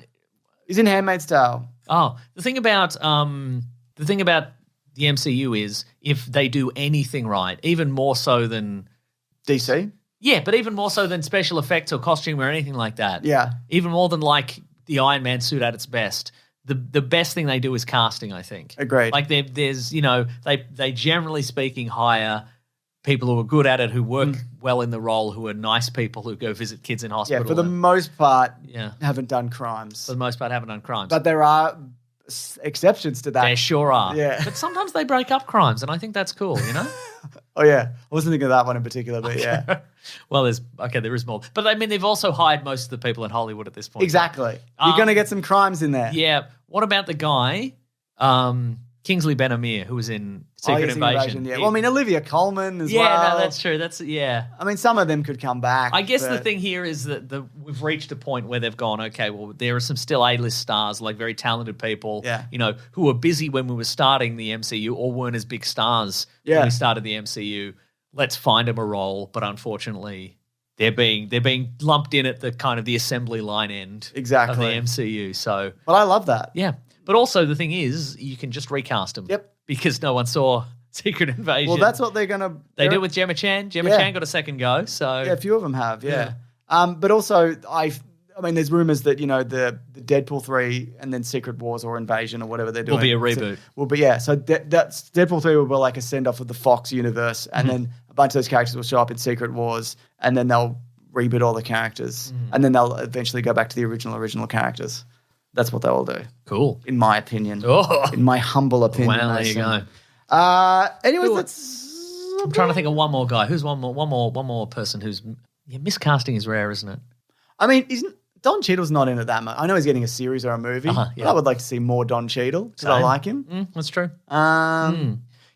he's in Handmaid's Tale. Oh, the thing about the MCU is if they do anything right, even more so than DC. Yeah, but even more so than special effects or costume or anything like that. Yeah. Even more than like the Iron Man suit at its best. The best thing they do is casting, I think. Agreed. Like there's they generally speaking hire people who are good at it, who work well in the role, who are nice people who go visit kids in hospital. Yeah, for the most part, haven't done crimes. For the most part, haven't done crimes. But there are exceptions to that. There sure are. Yeah. But sometimes they break up crimes, and I think that's cool, Oh, yeah. I wasn't thinking of that one in particular, but yeah. Well, there is more. But, I mean, they've also hired most of the people in Hollywood at this point. Exactly. You're going to get some crimes in there. Yeah. What about the guy, Kingsley Ben-Adir, who was in Secret Invasion? Yeah. Well, I mean, Olivia Colman as well. Yeah, no, that's true. I mean, some of them could come back. I guess the thing here is that we've reached a point where they've gone, okay, well, there are some still A-list stars, like very talented people, who were busy when we were starting the MCU or weren't as big stars when we started the MCU. Let's find them a role, but unfortunately, they're being lumped in at the kind of the assembly line end of the MCU. So, but I love that. Yeah. But also the thing is, you can just recast them. Yep. Because no one saw Secret Invasion. Well, that's what they're going to... They did with Gemma Chan. Gemma Chan got a second go, so... Yeah, a few of them have, But also, I mean, there's rumors that, the Deadpool 3 and then Secret Wars or Invasion or whatever they're doing... Will be a reboot. So that's Deadpool 3 will be like a send-off of the Fox universe, and then a bunch of those characters will show up in Secret Wars, and then they'll reboot all the characters, and then they'll eventually go back to the original characters. That's what they'll do. Cool. In my opinion. Oh. In my humble opinion. Wow, there you Mason. go. Anyways, that's... I'm trying to think of one more guy. Who's one more person who's miscasting is rare, isn't it? I mean, Don Cheadle's not in it that much. I know he's getting a series or a movie. But I would like to see more Don Cheadle because I like him. That's true. Yeah,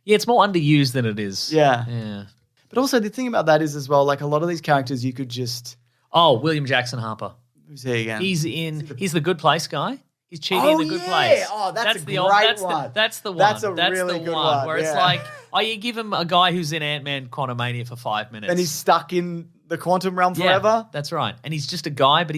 it's more underused than it is. Yeah. But also the thing about that is as well, like a lot of these characters you could just... Oh, William Jackson Harper. Who's he again? He's the Good Place guy. He's cheating in the Good Place. Oh, that's a great one. That's the one. That's a really good one. Where it's like, you give him a guy who's in Ant-Man Quantumania for 5 minutes. And he's stuck in the quantum realm forever? Yeah, that's right. And he's just a guy, but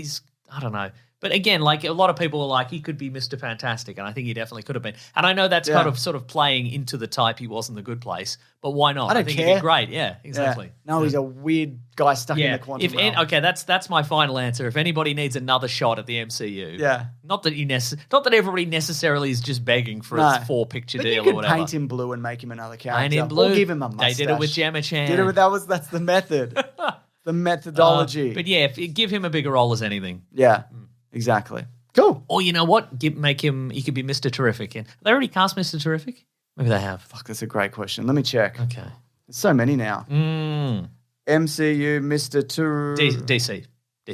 I don't know. But again, like a lot of people are like, he could be Mr. Fantastic, and I think he definitely could have been. And I know that's kind of sort of playing into the type he was in The Good Place, but why not? I don't think care. He'd be great. Yeah, exactly. Yeah. No, he's a weird guy stuck in the quantum realm. Okay, that's my final answer. If anybody needs another shot at the MCU, not that everybody necessarily is just begging for a 4-picture deal you or whatever. Paint him blue and make him another character. Paint him blue. Or give him a mustache. They did it with Gemma Chan. That's the method. The methodology. But yeah, give him a bigger role as anything. Yeah, exactly. Cool. Or you know what? He could be Mr. Terrific. They already cast Mr. Terrific? Maybe they have. Fuck, that's a great question. Let me check. Okay. There's so many now. MCU, Mr. DC.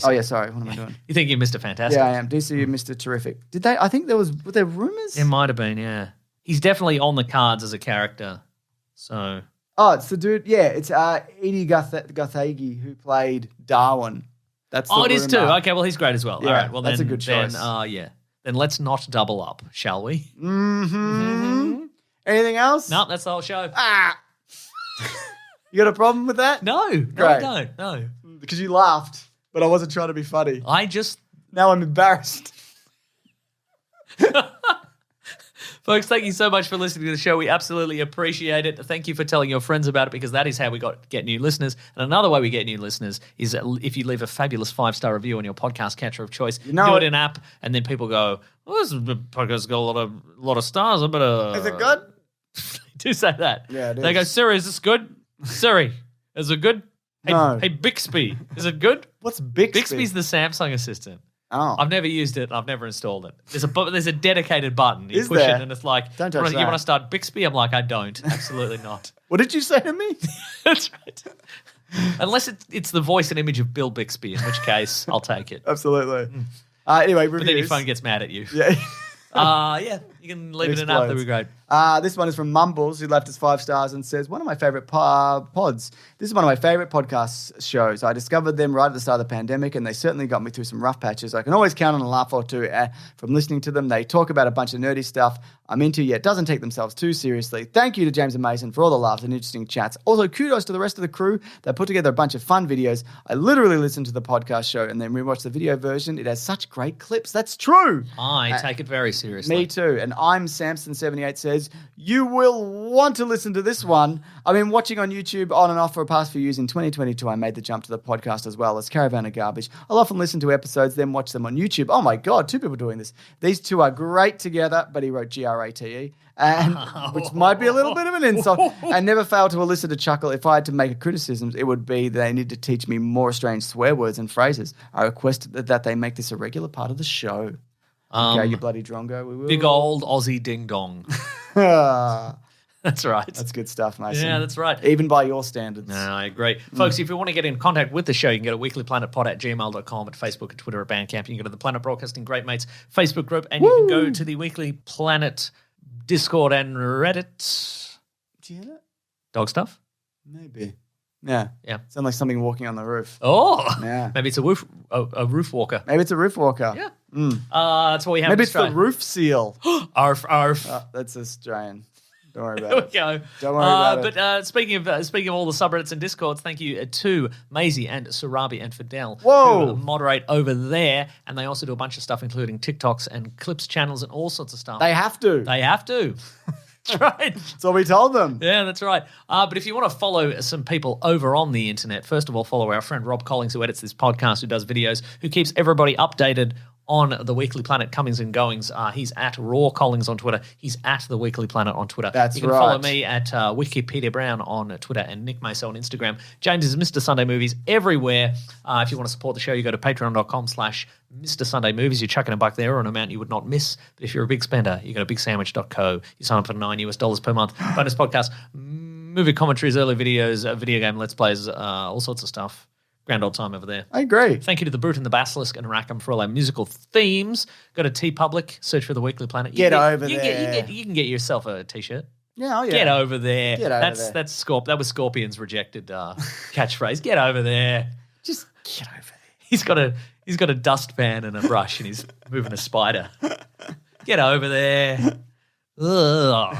Oh, yeah, sorry. What am I doing? You think you're Mr. Fantastic? Yeah, I am. DCU, Mr. Terrific. I think were there rumors? It might have been, yeah. He's definitely on the cards as a character. So. Oh, it's the dude. Yeah, it's Edie Gathegi who played Darwin. That's it is too. Okay, well, he's great as well. Yeah, all right, well, that's a good choice. Then let's not double up, shall we? Anything else? No, that's the whole show. You got a problem with that? No, I don't. No. Because you laughed, but I wasn't trying to be funny. Now I'm embarrassed. Folks, thank you so much for listening to the show. We absolutely appreciate it. Thank you for telling your friends about it because that is how we get new listeners. And another way we get new listeners is if you leave a fabulous 5-star review on your podcast catcher of choice. Do it in app, and then people go, "Oh, this podcast's got a lot of stars. I better." Is it good? Do say that. Yeah, it is. They go, "Siri, is this good? Siri, is it good? No. Hey, Bixby, is it good?" What's Bixby? Bixby's the Samsung assistant. Oh. I've never used it. I've never installed it. There's a dedicated button. You push there? it and it's like, Don't touch you that. want to start Bixby? I'm like, I don't. Absolutely not. What did you say to me? That's right. Unless it's the voice and image of Bill Bixby, in which case I'll take it. Absolutely. Anyway, reviews. But then your phone gets mad at you. Yeah. You can leave it in app. That'd be great. This one is from Mumbles, who left us 5 stars and says, one of my favorite pods. This is one of my favorite podcast shows. I discovered them right at the start of the pandemic, and they certainly got me through some rough patches. I can always count on a laugh or two from listening to them. They talk about a bunch of nerdy stuff I'm into, yet doesn't take themselves too seriously. Thank you to James and Mason for all the laughs and interesting chats. Also, kudos to the rest of the crew that put together a bunch of fun videos. I literally listened to the podcast show and then rewatched the video version. It has such great clips. That's true. I take it very seriously. Me too. And I'm Samson78 says, you will want to listen to this one. I've been watching on YouTube on and off for the past few years. In 2022, I made the jump to the podcast as well as Caravan of Garbage. I'll often listen to episodes, then watch them on YouTube. Oh my God, 2 people doing this. These two are great together, but he wrote Grate, and which might be a little bit of an insult. I never fail to elicit a chuckle. If I had to make a criticism, it would be that they need to teach me more strange swear words and phrases. I request that they make this a regular part of the show. Okay, you bloody drongo. We will. Big old Aussie ding dong. That's right. That's good stuff, Mason. Yeah, that's right. Even by your standards. No, I agree. Folks, if you want to get in contact with the show, you can go to weeklyplanetpod@gmail.com, at Facebook and Twitter at Bandcamp. You can go to the Planet Broadcasting Great Mates Facebook group, and you can go to the Weekly Planet Discord and Reddit. Did you hear that? Dog stuff? Maybe. Yeah. Yeah. Sound like something walking on the roof. Oh. Yeah. Maybe it's a roof walker. Maybe it's a roof walker. Yeah. That's what we have. Maybe it's the roof seal. Arf, arf. That's Australian. Don't worry There about we it. go. Don't worry about it. But speaking of all the subreddits and discords, thank you to Maisie and Sarabi and Fidel Whoa. who moderate over there, and they also do a bunch of stuff, including TikToks and clips channels and all sorts of stuff. They have to. They have to. That's right. That's what we told them. Yeah, that's right. But if you want to follow some people over on the internet, first of all, follow our friend Rob Collins, who edits this podcast, who does videos, who keeps everybody updated on the Weekly Planet comings and goings. He's at Raw Collings on Twitter. He's at the Weekly Planet on Twitter. That's You can right. follow me at Wikipedia Brown on Twitter and Nick Maso on Instagram. James is Mr. Sunday Movies everywhere. If you want to support the show, you go to patreon.com/Mr. Sunday Movies. You're chucking $1 there or an amount you would not miss. But if you're a big spender, you go to bigsandwich.co. You sign up for $9 per month. Bonus podcast, movie commentaries, early videos, video game let's plays, all sorts of stuff. Grand old time over there. I agree. Thank you to the Burton, the Basilisk, and Rackham for all our musical themes. Go to TeePublic, search for the Weekly Planet. Get over there. You can get yourself a T-shirt. Yeah, oh yeah. Get over there. Get over there. That was Scorpion's rejected catchphrase. Get over there. Just get over there. He's got a dustpan and a brush, and he's moving a spider. Get over there. Ugh.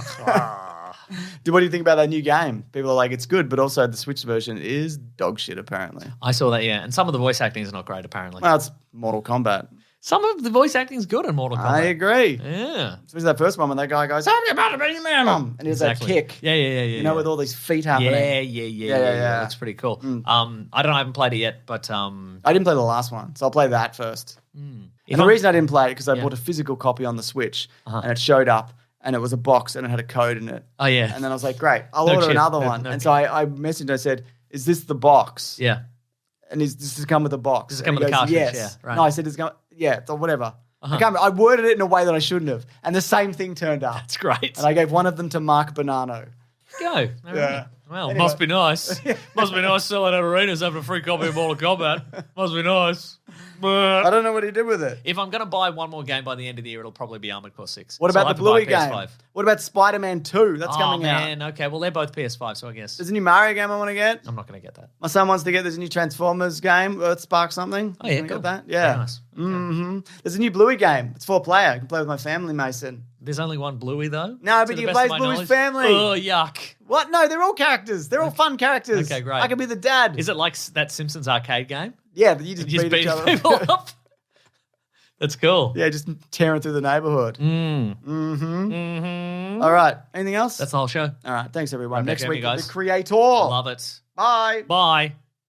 What do you think about that new game? People are like, it's good, but also the Switch version is dog shit, apparently. I saw that, yeah. And some of the voice acting is not great, apparently. Well, it's Mortal Kombat. Some of the voice acting is good in Mortal Kombat. I agree. Yeah. Especially that first one when that guy goes, I'm about to be man. And he has that kick. Yeah. You know, with all these feet happening. Yeah. That's pretty cool. I haven't played it yet, but I didn't play the last one, so I'll play that first. And the reason I didn't play it because I bought a physical copy on the Switch and it showed up and it was a box and it had a code in it. Oh, yeah. And then I was like, great, I'll order another one. And so I messaged, I said, is this the box? Yeah. And does this come with a box? Does it come And with he a goes, cartridge? yes. Yeah, right. No, I said, or whatever. I worded it in a way that I shouldn't have. And the same thing turned up. That's great. And I gave one of them to Mark Bonanno. Go. All Yeah. right. Well, Anyway. must be nice. Must be nice selling out arenas having a free copy of Mortal Kombat. Must be nice. I don't know what he did with it. If I'm going to buy one more game by the end of the year, it'll probably be Armored Core 6. What So about I'll the have to buy Bluey a game? PS5. What about Spider-Man 2? That's Oh, coming out. man. Okay, well, they're both PS5, so I guess There's a new Mario game I want to get. I'm not going to get that. My son wants to get. There's a new Transformers game. Earthspark something. Oh, yeah, Wanna cool. get that? Very Yeah. nice. There's a new Bluey game. It's 4-player. I can play with my family, Mason. There's only one Bluey, though? No, To but the you best play of my Bluey's knowledge. family. Oh, yuck. What? No, they're all characters. They're all fun characters. Okay, great. I can be the dad. Is it like that Simpsons arcade game? Yeah, but you just You just beat each beat other people up. up? That's cool. Yeah, just tearing through the neighborhood. All right. Anything else? That's the whole show. All right. Thanks, everyone. Right back Next at week, you guys. The Creator. Love it. Bye. Bye.